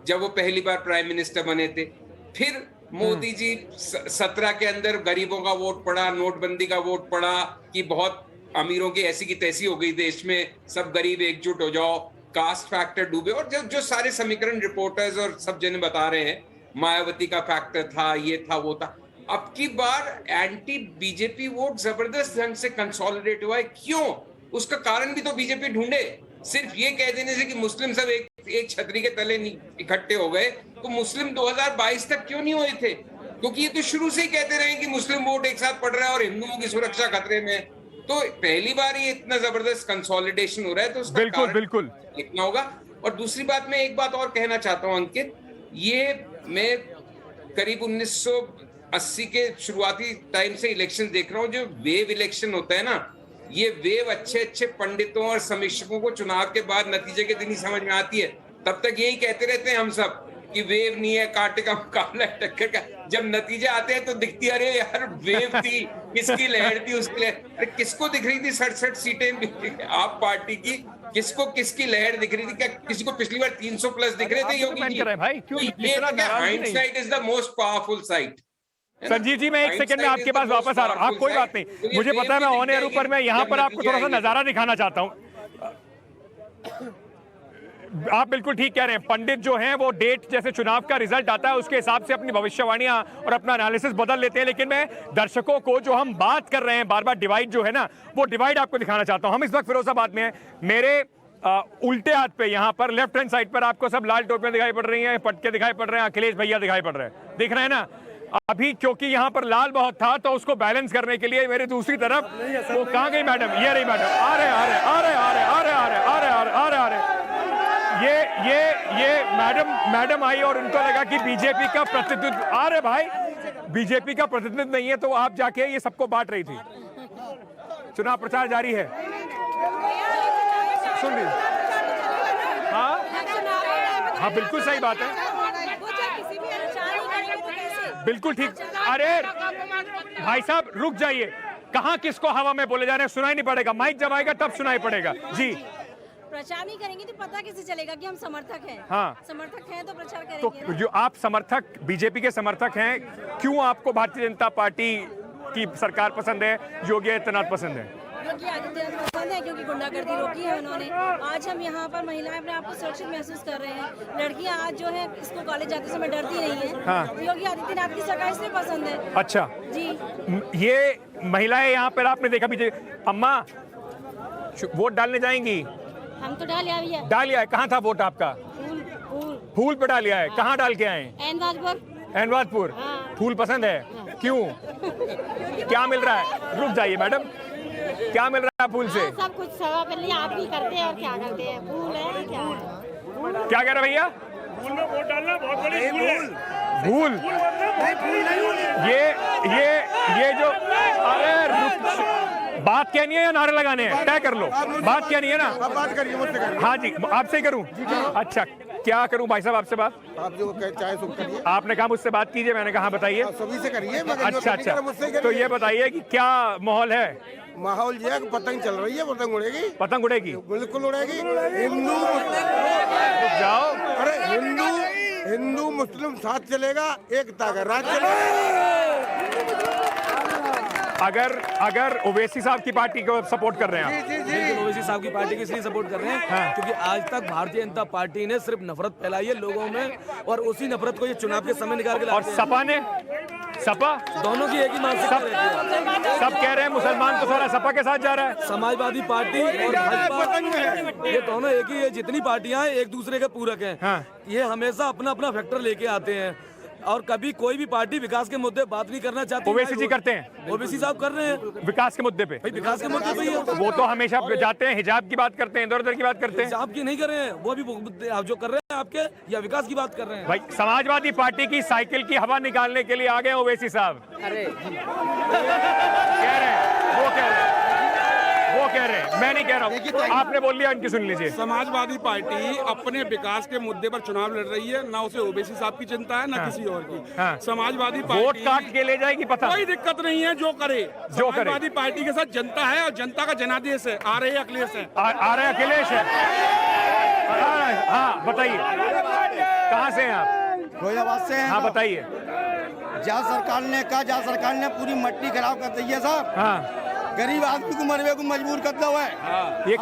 जब वो पहली बार प्राइम मिनिस्टर बने थे। फिर मोदी जी 17 के अंदर गरीबों का वोट पड़ा, नोटबंदी का वोट पड़ा कि बहुत अमीरों की ऐसी की तैसी हो गई देश में, सब गरीब एकजुट हो जाओ, कास्ट फैक्टर डूबे, और जो सारे समीकरण रिपोर्टर्स और सब जने बता रहे हैं, मायावती का फैक्टर था, ये था वो था। अब की बार एंटी बीजेपी वोट जबरदस्त ढंग से कंसोलिडेट हुआ है। क्यों? उसका कारण भी तो बीजेपी ढूंढे। सिर्फ ये कह देने से कि मुस्लिम सब एक छतरी के तले इकट्ठे हो गए, तो मुस्लिम 2022 तक क्यों नहीं हुए थे? क्योंकि ये तो शुरू से ही कहते रहे कि मुस्लिम वोट एक साथ पड़ रहा है और हिंदुओं की सुरक्षा खतरे में। तो पहली बार ये इतना जबरदस्त कंसोलिडेशन हो रहा है, तो उसका बिल्कुल इतना होगा। और दूसरी बात, मैं एक बात और कहना चाहता हूं अंकित, ये मैं करीब 1980 के शुरुआती टाइम से इलेक्शन देख रहा हूँ। जो वेव इलेक्शन होता है ना, ये वेव अच्छे पंडितों और समीक्षकों को चुनाव के बाद नतीजे के दिन ही समझ में आती है। तब तक यही कहते रहते हैं हम सब कि वेव नहीं है, कांटे का मुकाबला है, टक्कर का। जब नतीजे आते हैं तो दिखती है, अरे यार वेव थी, किसकी लहर थी, उसकी लहर। अरे किसको दिख रही थी 67 सीटें आप पार्टी की? किसको किसकी लहर दिख रही थी? क्या किसी को पिछली बार 300 प्लस दिख रहे थे Yogi ji? Hindsight is the most powerful sight. Sanjeev ji, मैं एक सेकंड में आपके पास वापस आ रहा हूँ। आप कोई बात नहीं, मुझे पता है मैं ऑन एयर ऊपर, मैं यहाँ पर आपको थोड़ा सा नजारा दिखाना चाहता हूँ। आप बिल्कुल ठीक कह रहे हैं, पंडित जो हैं वो डेट जैसे चुनाव का रिजल्ट आता है उसके हिसाब से अपनी भविष्यवाणियां और अपना एनालिसिस बदल लेते हैं। लेकिन मैं दर्शकों को जो हम बात कर रहे हैं बार बार डिवाइड जो है ना, वो डिवाइड आपको दिखाना चाहता हूं। हम इस वक्त फिरोजाबाद में हैं। मेरे उल्टे हाथ पे यहाँ पर लेफ्ट हैंड साइड पर आपको सब लाल टोपियां दिखाई पड़ रही हैं, पटके दिखाई पड़ रहे हैं, अखिलेश भैया दिखाई पड़ रहे हैं, दिख रहे हैं ना। अभी क्योंकि यहाँ पर लाल बहुत था तो उसको बैलेंस करने के लिए मेरे दूसरी तरफ वो कहाँ गई मैडम? ये रही मैडम, आ रहे ये मैडम आई और उनको लगा कि बीजेपी का प्रतिनिधित्व, अरे भाई बीजेपी का प्रतिनिधित्व नहीं है तो आप जाके ये सबको बांट रही थी। चुनाव प्रचार जारी है, सुन लीजिए। हाँ बिल्कुल सही बात है, बिल्कुल ठीक। अरे भाई साहब रुक जाइए, कहाँ किसको हवा में बोले जा रहे हैं सुनाई नहीं पड़ेगा, माइक जब आएगा तब सुनाई पड़ेगा। जी, प्रचार नहीं करेंगे तो पता कैसे चलेगा कि हम समर्थक हैं? हाँ, समर्थक हैं तो प्रचार करेंगे। तो जो आप समर्थक, बीजेपी के समर्थक हैं, क्यों आपको भारतीय जनता पार्टी की सरकार पसंद है, योगी आदित्यनाथ पसंद है? योगी आदित्यनाथ पसंद है क्योंकि गुंडागर्दी रोकी है उन्होंने। आज हम यहाँ पर महिलाएं अपने आप को सुरक्षित महसूस कर रहे हैं। लड़कियाँ आज जो है स्कूल कॉलेज जाते समय डरती नहीं है। हाँ। तो योगी आदित्यनाथ की सरकार इसलिए पसंद है। अच्छा जी, ये महिलाएं यहाँ पर आपने देखा बीजेपी, अम्मा वोट डालने जाएंगी? हम तो डाल आया। डाल आए? कहाँ था वोट आपका? फूल पे डाल आए। कहाँ डाल के आए? एनवाजपुर। फूल पसंद है? क्यों? क्या मिल रहा है? रुक जाइए मैडम, क्या मिल रहा है फूल से? सब कुछ सेवा कर लिया, आप भी करते हैं और क्या करते हैं, फूल है क्या है? क्या कह रहे भैया? फूल में वोट डालना बहुत बड़ी फूल है। भूल ये जो अरे बात कहनी है या नारे लगाने हैं? तय कर लो, बात कहनी है ना? बात करिए मुझसे। हाँ जी, आपसे ही करूं? अच्छा, क्या करूं भाई साहब आपसे बात? आप जो चाहे सो करिए। आपने कहा मुझसे बात कीजिए, मैंने कहा बताइए। सभी से करिए। अच्छा, तो ये बताइए कि क्या माहौल है? माहौल ये है, पतंग चल रही है, पतंग उड़ेगी। पतंग उड़ेगी? बिल्कुल उड़ेगी। हिंदू जाओ, अरे हिंदू मुस्लिम साथ चलेगा, एकता का राज चलेगा। अगर ओवैसी साहब की पार्टी को सपोर्ट कर रहे हैं आप? बिल्कुल ओवैसी साहब की पार्टी को इसलिए सपोर्ट कर रहे हैं क्योंकि आज तक भारतीय जनता पार्टी ने सिर्फ नफरत फैलाई है लोगों में, और उसी नफरत को ये चुनाव के समय निकाल के और सपा ने सपा दोनों की एक ही मानसिकता रहती है। सब कह रहे हैं मुसलमान तो सारा सपा के साथ जा रहा है। समाजवादी पार्टी और भाजपा ये दोनों एक ही है। जितनी पार्टियां हैं एक दूसरे के पूरक हैं। ये हमेशा अपना अपना फैक्टर लेके आते हैं और कभी कोई भी पार्टी विकास के मुद्दे बात नहीं करना चाहती। ओवैसी जी करते हैं? ओवैसी साहब कर रहे हैं विकास के मुद्दे पे। भाई विकास के मुद्दे पे ही है। वो तो हमेशा जाते हैं, हिजाब की बात करते हैं, इधर उधर की बात करते हैं। हिजाब की नहीं कर रहे हैं, वो भी आप जो कर रहे हैं आपके या विकास की बात कर रहे हैं। भाई समाजवादी पार्टी की साइकिल की हवा निकालने के लिए आ गए ओवैसी साहब। अरे वो कह रहे हैं, मैं नहीं कह रहा हूँ। आपने बोल लिया, इनकी सुन लीजिए। समाजवादी पार्टी अपने विकास के मुद्दे पर चुनाव लड़ रही है, ना उसे ओवैसी साहब की चिंता है, ना किसी और की। समाजवादी पार्टी वोट काट के ले जाएगी, पता कोई दिक्कत नहीं है, जो करे। समाजवादी पार्टी के साथ जनता है और जनता का जनादेश है। आ रहे अखिलेश है, आ रहे अखिलेश है। हाँ बताइए, कहाँ से हैं आप? फिरोजाबाद से हैं। हाँ बताइए। जहाँ सरकार ने पूरी मट्टी खराब कर दी है साहब। हाँ, गरीब आदमी को मरवे को मजबूर करता हुआ है। ये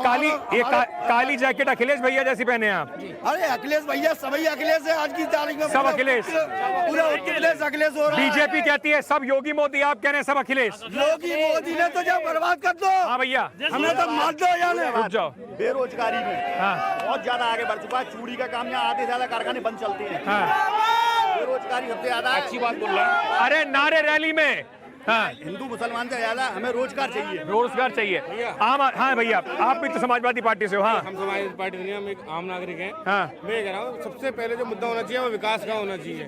काली जैकेट अखिलेश भैया जैसी पहने हैं आप? अरे अखिलेश भैया सभी अखिलेश है आज की तारीख में। सब अखिलेश, पूरा उत्तर प्रदेश अखिलेश हो रहा है। बीजेपी कहती है सब योगी मोदी, आप कह रहे हैं सब अखिलेश। योगी मोदी ने तो जब बर्बाद कर दो। हाँ भैया, हमें तो मार दो यानी। रुक जाओ। बेरोजगारी में बहुत ज्यादा आगे बढ़ चुका है। चूड़ी का काम यहाँ आधे ज्यादा कारखाने बंद चलते हैं। बेरोजगारी सबसे ज्यादा। अच्छी बात बोल रहे हैं। अरे नारे रैली में हिंदू मुसलमान से ज्यादा हमें रोजगार चाहिए। रोजगार चाहिए। हाँ भैया, आप भी तो समाजवादी पार्टी से हो? हाँ, हम समाजवादी पार्टी नहीं, हम एक आम नागरिक हैं। हाँ, मैं कह रहा हूँ सबसे पहले जो मुद्दा होना चाहिए वो विकास का होना चाहिए।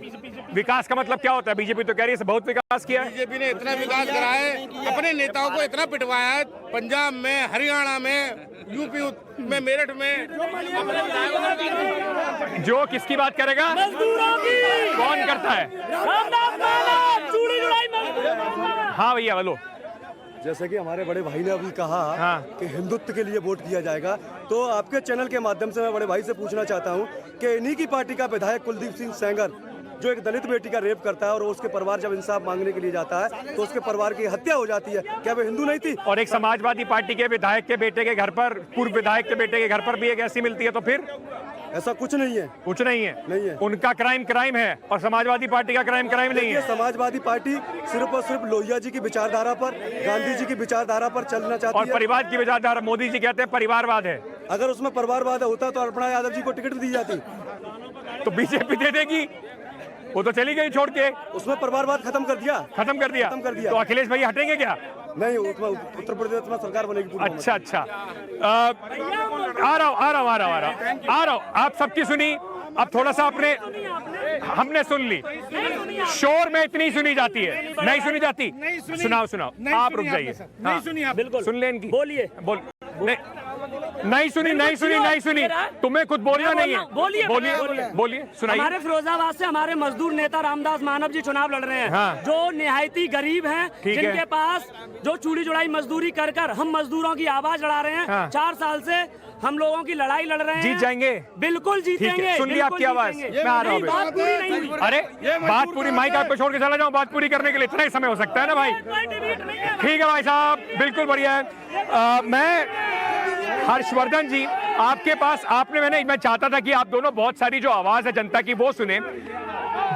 विकास का मतलब क्या होता है? बीजेपी तो कह रही है बहुत विकास किया है। बीजेपी ने इतना विकास करा है, अपने नेताओं को इतना पिटवाया है, पंजाब में, हरियाणा में, यूपी में, मेरठ में। जो किसकी बात करेगा? मजदूरों की। कौन करता है? हाँ भैया बोलो। जैसे कि हमारे बड़े भाई ने अभी कहा कि हिंदुत्व के लिए वोट किया जाएगा, तो आपके चैनल के माध्यम से मैं बड़े भाई से पूछना चाहता हूं कि इन्हीं की पार्टी का विधायक कुलदीप सिंह सेंगर जो एक दलित बेटी का रेप करता है और उसके परिवार जब इंसाफ मांगने के लिए जाता है तो उसके परिवार की हत्या हो जाती है, क्या वो हिंदू नहीं थी? और एक समाजवादी पार्टी के विधायक के बेटे के घर पर, पूर्व विधायक के बेटे के घर पर भी एक ऐसी मिलती है, तो फिर ऐसा कुछ नहीं है। कुछ नहीं है। उनका क्राइम है और समाजवादी पार्टी का क्राइम नहीं है। समाजवादी पार्टी सिर्फ और सिर्फ लोहिया जी की विचारधारा पर, गांधी जी की विचारधारा पर चलना चाहती है। और परिवार की विचारधारा, मोदी जी कहते हैं परिवारवाद है। अगर उसमें परिवारवाद होता तो अर्पणा यादव जी को टिकट दी जाती, तो बीजेपी दे देगी। वो तो चली गई छोड़ के। उसमें परिवारवाद खत्म कर दिया। तो अखिलेश भैया हटेंगे क्या? नहीं, उत्तर प्रदेश में सरकार बनेगी। अच्छा आ रहा हूँ। आप सबकी सुनी, अब थोड़ा सा अपने हमने सुन ली। शोर में इतनी सुनी जाती है, नहीं सुनी जाती। सुनाओ, आप रुक जाइए। नहीं सुनी आप? बिल्कुल सुन लें इनकी। बोलिए। नहीं सुनी। तुम्हें खुद बोलना नहीं है। बोलिए, सुनाइए। हमारे फिरोजाबाद से हमारे मजदूर नेता रामदास मानव जी चुनाव लड़ रहे हैं, जो निहायती गरीब हैं, जिनके पास जो चूड़ी जुड़ाई मजदूरी कर हम मजदूरों की आवाज लड़ा रहे हैं। 4 साल से हम लोगों की लड़ाई लड़ रहे हैं। जीत जाएंगे? बिल्कुल जीतेंगे। सुन ली आपकी आवाज, मैं आ रहा हूँ। बात पूरी नहीं हुई। अरे बात पूरी, माइक आपको छोड़ के चला जाऊँ? बात पूरी करने के लिए इतना ही समय हो सकता है ना भाई? ठीक है भाई साहब, बिल्कुल बढ़िया है। मैं हर्षवर्धन जी आपके पास, मैं चाहता था कि आप दोनों बहुत सारी जो आवाज है जनता की वो सुने।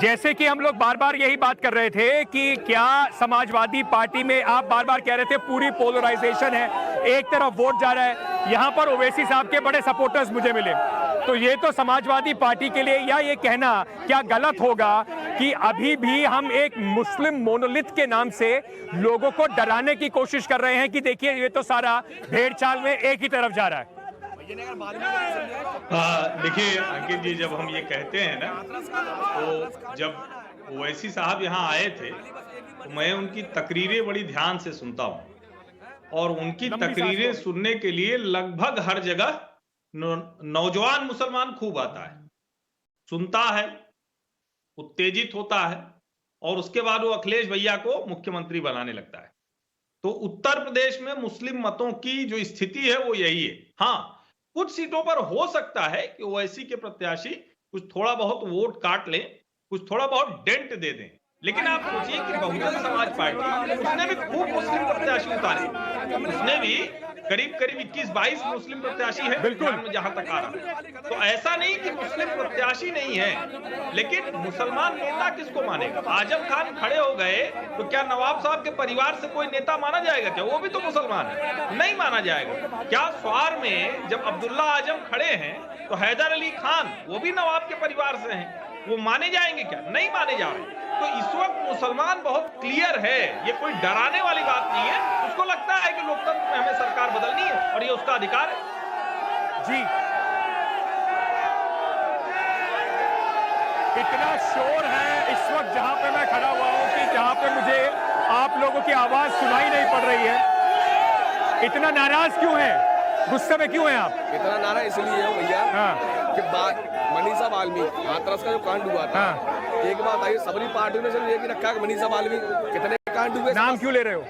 जैसे कि हम लोग बार बार यही बात कर रहे थे कि क्या समाजवादी पार्टी में, आप बार बार कह रहे थे पूरी पोलराइजेशन है, एक तरफ वोट जा रहा है। यहाँ पर ओवैसी साहब के बड़े सपोर्टर्स मुझे मिले, तो ये तो समाजवादी पार्टी के लिए, या ये कहना क्या गलत होगा कि अभी भी हम एक मुस्लिम मोनोलिथ के नाम से लोगों को डराने की कोशिश कर रहे हैं कि देखिए ये तो सारा भेड़ चाल में एक ही तरफ जा रहा है। देखिए अंकित जी, जब हम ये कहते हैं ना, तो जब ओवैसी साहब यहाँ आए थे तो मैं उनकी तकरीरें बड़ी ध्यान से सुनता हूँ और उनकी तकरीरें सुनने के लिए लगभग हर जगह नौजवान मुसलमान खूब आता है, सुनता है, उत्तेजित होता है और उसके बाद वो अखिलेश भैया को मुख्यमंत्री बनाने लगता है। तो उत्तर प्रदेश में मुस्लिम मतों की जो स्थिति है वो यही है। हाँ, कुछ सीटों पर हो सकता है कि ओवैसी के प्रत्याशी कुछ थोड़ा बहुत वोट काट लें, कुछ थोड़ा बहुत डेंट दे दें, लेकिन आप सोचिए कि बहुजन समाज पार्टी उसने भी खूब मुस्लिम प्रत्याशी उतारे, उसने भी करीब 21-22 मुस्लिम प्रत्याशी है बिहार में जहां तक आ रहा है। तो ऐसा नहीं कि मुस्लिम प्रत्याशी नहीं है, लेकिन मुसलमान नेता किसको मानेगा? आजम खान खड़े हो गए तो क्या नवाब साहब के परिवार से कोई नेता माना जाएगा क्या? वो भी तो मुसलमान है, नहीं माना जाएगा। क्या स्वार में जब अब्दुल्ला आजम खड़े हैं तो हैदर अली खान वो भी नवाब के परिवार से हैं, वो माने जाएंगे क्या? नहीं माने जा रहे। तो इस वक्त मुसलमान बहुत क्लियर है, ये कोई डराने वाली बात नहीं है। उसको लगता है कि लोकतंत्र में हमें सरकार बदलनी है और ये उसका अधिकार है। जी, इतना शोर है इस वक्त जहां पे मैं खड़ा हुआ हूं कि जहां पे मुझे आप लोगों की आवाज सुनाई नहीं पड़ रही है। इतना नाराज क्यों है, गुस्से में क्यों हैं आप? इतना नाराज इसलिए है भैया कि मनीषा वाल्मीकि हाथरस का जो कांड हुआ था, एक बात आई, सबरी पार्टी ने सिर्फ ये की रखा कि मनीषा वाल्मीकि कितने कांड हुए। नाम क्यों ले रहे हो?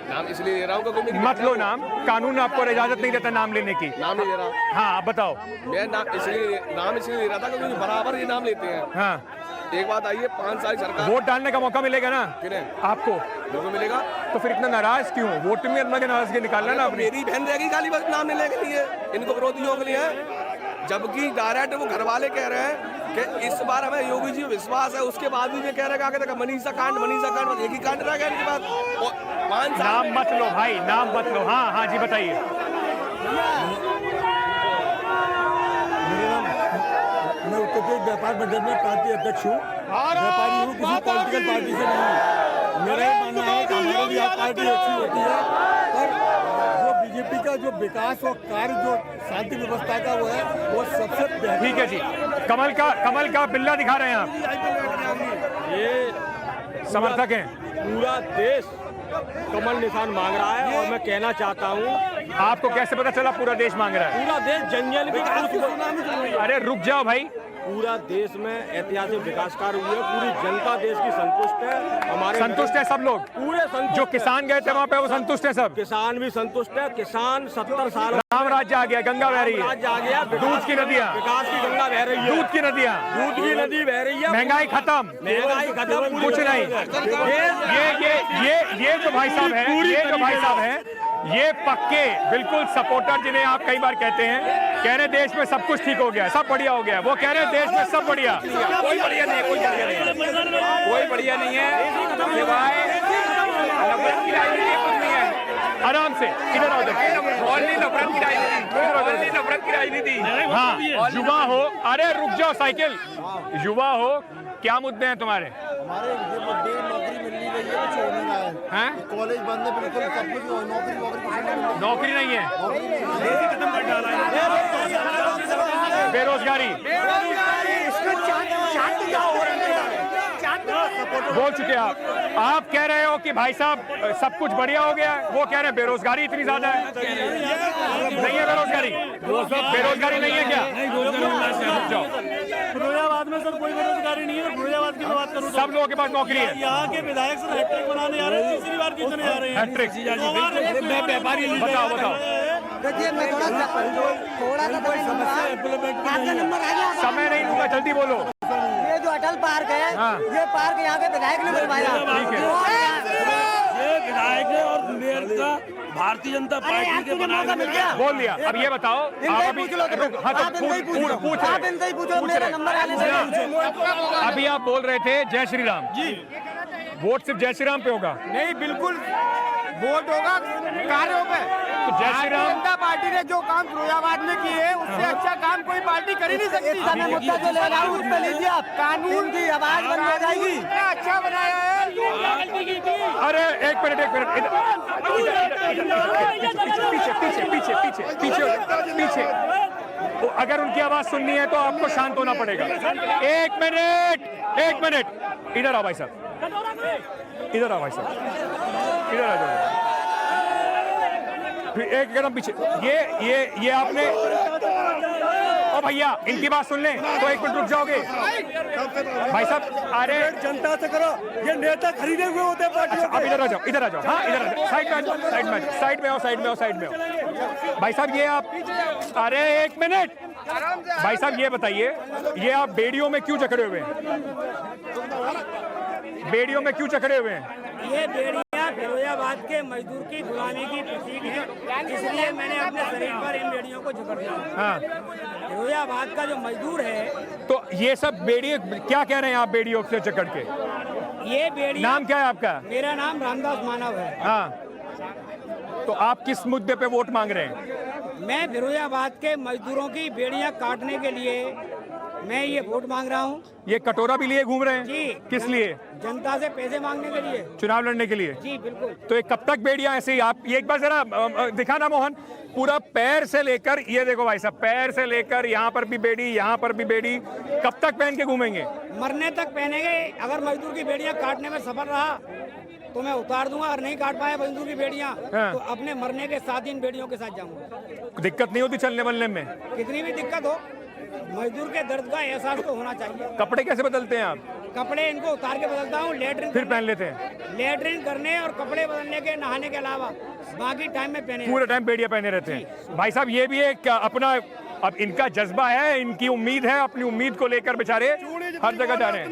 नाम इसलिए ले रहा हूँ क्योंकि मत लो नाम, कानून आपको इजाजत नहीं देता नाम लेने की। नाम नहीं ले रहा। हाँ, आप बताओ। मैं नाम इसलिए ले रहा था क्योंकि बराबर ये नाम लेते हैं। हाँ, एक बात आई है, 5 साल सरकार, वोट डालने का मौका मिलेगा ना आपको? बिल्कुल मिलेगा। तो फिर इतना नाराज क्यों? वोट में अपना नाराजगी निकालना ना। मेरी बहन रहेगी खाली बस नाम लेने के लिए, इनको विरोधियों के लिए है। जबकि डायरेक्ट वो घर वाले कह रहे हैं कि इस बार हमें योगी जी विश्वास है, उसके बाद भी ये कह रहे हैं मनीषा कांड एक ही कांड रह गया इनके बाद। 5 साल नाम मत लो भाई, नाम मत लो। हाँ हाँ जी, बताइए। मैं उत्तर प्रदेश व्यापार मंडल में पार्टी अध्यक्ष हूँ, व्यापारी हूँ, किसी पॉलिटिकल पार्टी से नहीं। मेरा मानना है कि हमारी भी पार्टी अच्छी होती है, पर जो बीजेपी का जो विकास और कार्य जो शांति व्यवस्था का वो है, वो सबसे ठीक है जी। कमल का बिल्ला दिखा रहे हैं आप, ये समर्थक हैं। पूरा देश कमल निशान मांग रहा है और मैं कहना चाहता हूँ, आपको कैसे पता चला पूरा देश मांग रहा है? पूरा देश जंगल विकास, अरे रुक जाओ भाई। पूरा देश में ऐतिहासिक विकास कार्य हुए, पूरी जनता देश की संतुष्ट है। हमारे संतुष्ट है सब लोग, पूरे संतुष्ट। जो किसान गए थे वहाँ पे वो संतुष्ट है सब। किसान भी संतुष्ट है। किसान 70 साल राम राज्य आ गया, गंगा बह रही है, राज्य आ गया, दूध की नदियाँ, विकास की गंगा बह रही है, दूध की नदियाँ, दूध की नदी बह रही है, महंगाई खत्म, कुछ नहीं। ये जो भाई साहब है, ये पक्के बिल्कुल सपोर्टर जिन्हें आप कई बार कहते हैं, कह रहे देश में सब कुछ ठीक हो गया, सब बढ़िया हो गया। वो कह रहे देश में सब बढ़िया, कोई बढ़िया नहीं है, कोई बढ़िया नहीं है, कोई बढ़िया नहीं है, सिवाय नफरत की राजनीति कुछ नहीं है। आराम से इधर आओ, नफरत की राजनीति। हाँ, युवा हो, अरे रुक जाओ साइकिल, युवा हो, क्या मुद्दे हैं तुम्हारे? हमारे ये मुद्दे, नौकरी मिल नहीं रही है, कुछ हो नहीं रहा है, कॉलेज बंद है, बिल्कुल सब कुछ, नौकरी नहीं है, खत्म कर डाला है, बेरोजगारी बोल चुके आप कह रहे हो कि भाई साहब सब कुछ बढ़िया हो गया है, वो कह रहे हैं बेरोजगारी इतनी ज्यादा है। नहीं है बेरोजगारी, बेरोजगारी नहीं है क्या? फिरोजाबाद में सर कोई बेरोजगारी नहीं है, फिरोजाबाद की बात करूँ सब लोगों के पास नौकरी है। यहाँ के विधायक सर हैट्रिक बनाने आ रहे हैं, तीसरी बार कितने आ रहे हैं हैट्रिक? मैं व्यापारी, बताओ देखिए मैं थोड़ा समय नहीं दूंगा, जल्दी बोलो। ये जो अटल पार्क है, ये पार्क यहाँ के विधायक ने बनवाया। ये विधायक है और मेयर का भारतीय जनता पार्टी के बना मिल गया। बोल दिया। अब ये बताओ, आप अभी अभी आप बोल रहे थे जय श्री राम जी, वोट सिर्फ जय श्री राम पे होगा? नहीं, बिल्कुल वोट होगा कार्यों पे। जय श्री राम। जनता पार्टी ने जो काम फिरोजाबाद में किए है उससे अच्छा काम कोई पार्टी कर ही नहीं सकती। इस समय मुद्दा जो ले रहा हूं उस पे लीजिए आप, कानून की आवाज बंद हो जाएगी। इतना अच्छा बनाया है। अरे एक मिनट पीछे तो अगर उनकी आवाज सुननी है तो आपको शांत होना पड़ेगा। एक मिनट इधर आओ भाई साहब, इधर आओ भाई साहब, इधर आ जाओ। फिर एक कदम पीछे। ये आपने, ओ भैया इनकी बात सुन लें तो एक मिनट रुक जाओगे भाई साहब। अरे जनता से करो, ये नेता खरीदे हुए होते हैं पार्टी। अब इधर आ जाओ, हाँ इधर आ जाओ, साइड में आओ, साइड में भाई साहब। ये आप, अरे एक मिनट भाई साहब, ये बताइए ये आप बेड़ियों में क्यों जकड़े हुए हैं? बेड़ियों में क्यों जकड़े हुए हैं? ये बेड़ियाँ फिरोजाबाद के मजदूर की गुलामी की प्रतीक है, इसलिए मैंने अपने शरीर पर इन बेड़ियों को जकड़ दिया। हाँ, फिरोजाबाद का जो मजदूर है, तो ये सब बेड़ियों क्या कह रहे हैं आप बेड़ियों से जकड़ के? ये बेड़ी, नाम क्या है आपका? मेरा नाम रामदास मानव है। हाँ, तो आप किस मुद्दे पे वोट मांग रहे हैं? मैं फिरोजाबाद के मजदूरों की बेड़ियां काटने के लिए मैं ये वोट मांग रहा हूँ। ये कटोरा भी लिए घूम रहे हैं जी। किस लिए? जनता से पैसे मांगने के लिए, चुनाव लड़ने के लिए। जी बिल्कुल। तो ये कब तक बेड़ियां ऐसे ही? आप ये एक बार जरा दिखाना मोहन, पूरा पैर से लेकर, ये देखो भाई साहब, पैर से लेकर यहाँ पर भी बेड़ी, यहाँ पर भी बेड़ी, कब तक पहन के घूमेंगे? मरने तक पहनेंगे। अगर मजदूर की बेड़ियां काटने में सफल रहा तो मैं उतार दूंगा, और नहीं काट पाया मजदूर की बेड़ियां तो अपने मरने के साथ इन बेड़ियों के साथ जाऊंगा। दिक्कत नहीं होती चलने वलने में? कितनी भी दिक्कत हो, मजदूर के दर्द का एहसास तो होना चाहिए। कपड़े कैसे बदलते हैं आप? कपड़े इनको उतार के बदलता हूँ, लेटरिन फिर पहन लेते हैं? लेटरिन करने और कपड़े बदलने के, नहाने के अलावा बाकी टाइम में पहने, पूरे टाइम बेड़ियां पहने रहते हैं। भाई साहब ये भी एक अपना, अब इनका जज्बा है, इनकी उम्मीद है, अपनी उम्मीद को लेकर बेचारे हर जगह जा रहे हैं।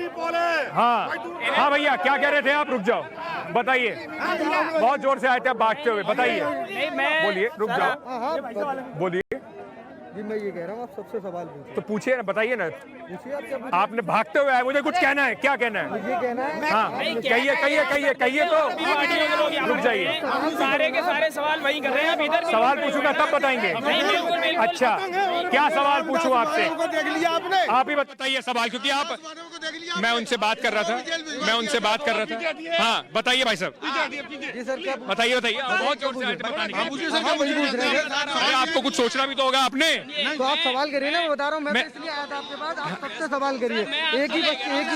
हाँ भैया क्या कह रहे थे आप? रुक जाओ, बताइए, बहुत जोर से आए थे आप भागते हुए, बताइए, बोलिए, रुक जाओ, बोलिए। जी मैं ये कह रहा हूँ, आप सबसे सवाल पूछिए। तो पूछिए ना, बताइए ना, पूछिए आप क्या। आपने भागते हुए आए, मुझे कुछ कहना है, क्या कहना है? मुझे कहना है, हाँ कहिए तो रुक जाइए। हम सारे के सारे सवाल वही कर रहे हैं, इधर सवाल पूछूंगा तब बताएंगे। अच्छा, क्या सवाल पूछूं आपसे? आप ही बताइए सवाल, क्योंकि आप, मैं उनसे बात कर रहा था, हाँ बताइए भाई साहब, बताइए। बहुत जोर से आपको कुछ सोचना भी तो होगा आपने। तो आप सवाल करिए ना, मैं बता रहा हूँ, मैं इसलिए आया था आपके पास, आप सबसे सवाल करिए। एक ही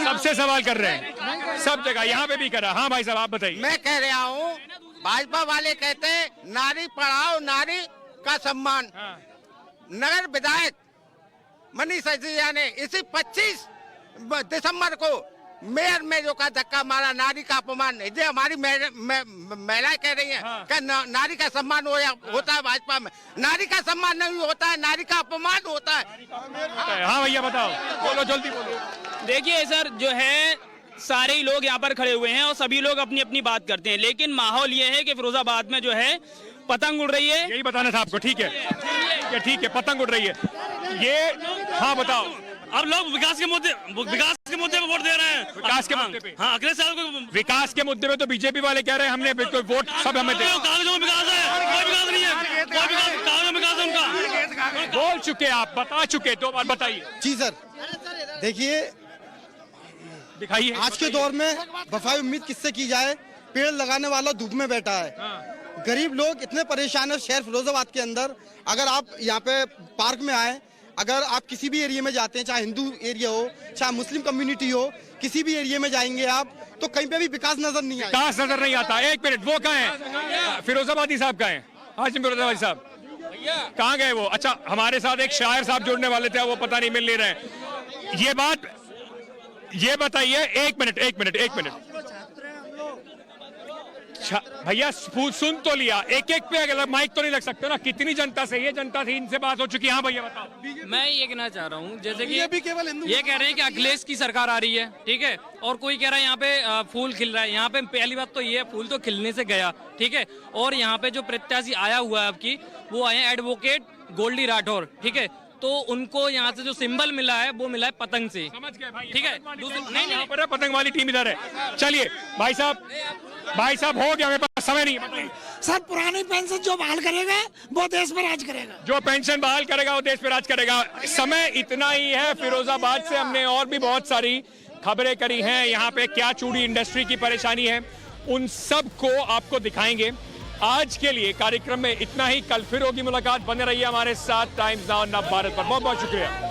सबसे सवाल कर रहे हैं, सब जगह, यहाँ पे भी करा। हाँ भाई साहब आप बताइए। मैं कह रहा हूँ, भाजपा वाले कहते हैं नारी पढ़ाओ, नारी का सम्मान। नगर विधायक मनीष सिसोदिया ने इसी 25 दिसंबर को मेयर में जो का धक्का मारा, नारी का अपमान, ये हमारी महिलाएं कह रही हैं कि नारी का सम्मान होता है भाजपा में। नारी का सम्मान नहीं होता है, नारी का अपमान होता है। हाँ भैया बताओ, बोलो जल्दी बोलो। देखिए सर, जो है सारे ही लोग यहाँ पर खड़े हुए हैं और सभी लोग अपनी अपनी बात करते हैं, लेकिन माहौल ये है कि फिरोजाबाद में जो है पतंग उड़ रही है। यही बताना था आपको, ठीक है, पतंग उड़ रही है ये। हाँ बताओ। अब लोग विकास के मुद्दे पे वोट दे रहे हैं। विकास के मुद्दे पे? हाँ, अगले साल को विकास के मुद्दे पे तो बीजेपी वाले कह रहे हैं हमने वोट सब हमें दे। कागजों में विकास है, कोई विकास नहीं है, कागजों में विकास है उनका। बोल चुके आप, बता चुके, 2 बार बताइए। जी सर, देखिए, दिखाइए। आज के दौर में वफाई उम्मीद किससे की जाए? पेड़ लगाने वाला धूप में बैठा है। गरीब लोग इतने परेशान है शहर फिरोजाबाद के अंदर। अगर आप यहाँ पे पार्क में आए, अगर आप किसी भी एरिया में जाते हैं, चाहे हिंदू एरिया हो, चाहे मुस्लिम कम्युनिटी हो, किसी भी एरिया में जाएंगे आप तो कहीं पे भी विकास नजर नहीं आता। विकास नजर नहीं आता। एक मिनट, वो कहाँ है? फिरोजाबादी साहब कहाँ है? हाशिम फिरोजाबादी साहब कहाँ गए वो? अच्छा, हमारे साथ एक शायर साहब जुड़ने वाले थे, वो पता नहीं मिल नहीं रहे। ये बात, ये बताइए, एक मिनट भैया सुन तो लिया, एक पे अगर माइक तो नहीं लग सकते ना? कितनी जनता से, ये जनता थी, इनसे बात हो चुकी है। हाँ भैया बताओ। मैं ये कहना चाह रहा हूँ, जैसे कि ये कह रहे हैं कि अखिलेश की सरकार आ रही है, ठीक है, और कोई कह रहा है यहाँ पे फूल खिल रहा है। यहाँ पे पहली बात तो ये है, फूल तो खिलने से गया, ठीक है, और यहाँ पे जो प्रत्याशी आया हुआ है आपकी, वो आए हैं एडवोकेट गोल्डी राठौर, ठीक है, तो उनको यहाँ से जो सिंबल मिला है वो मिला है पतंग से। समझ गए भाई, ठीक है, नहीं, यहाँ पर पतंग वाली टीम इधर है। चलिए भाई साहब हो गया, मेरे पास समय नहीं है। सर पुरानी पेंशन जो बहाल करेगा वो देश पर राज करेगा। जो पेंशन बहाल करेगा वो देश पे राज करेगा। समय इतना ही है। फिरोजाबाद से हमने और भी बहुत सारी खबरें करी हैं। यहाँ पे क्या चूड़ी इंडस्ट्री की परेशानी है उन सब को आपको दिखाएंगे। आज के लिए कार्यक्रम में इतना ही। कल फिर होगी मुलाकात। बने रहिए हमारे साथ टाइम्स नाउ नव भारत पर। बहुत बहुत शुक्रिया।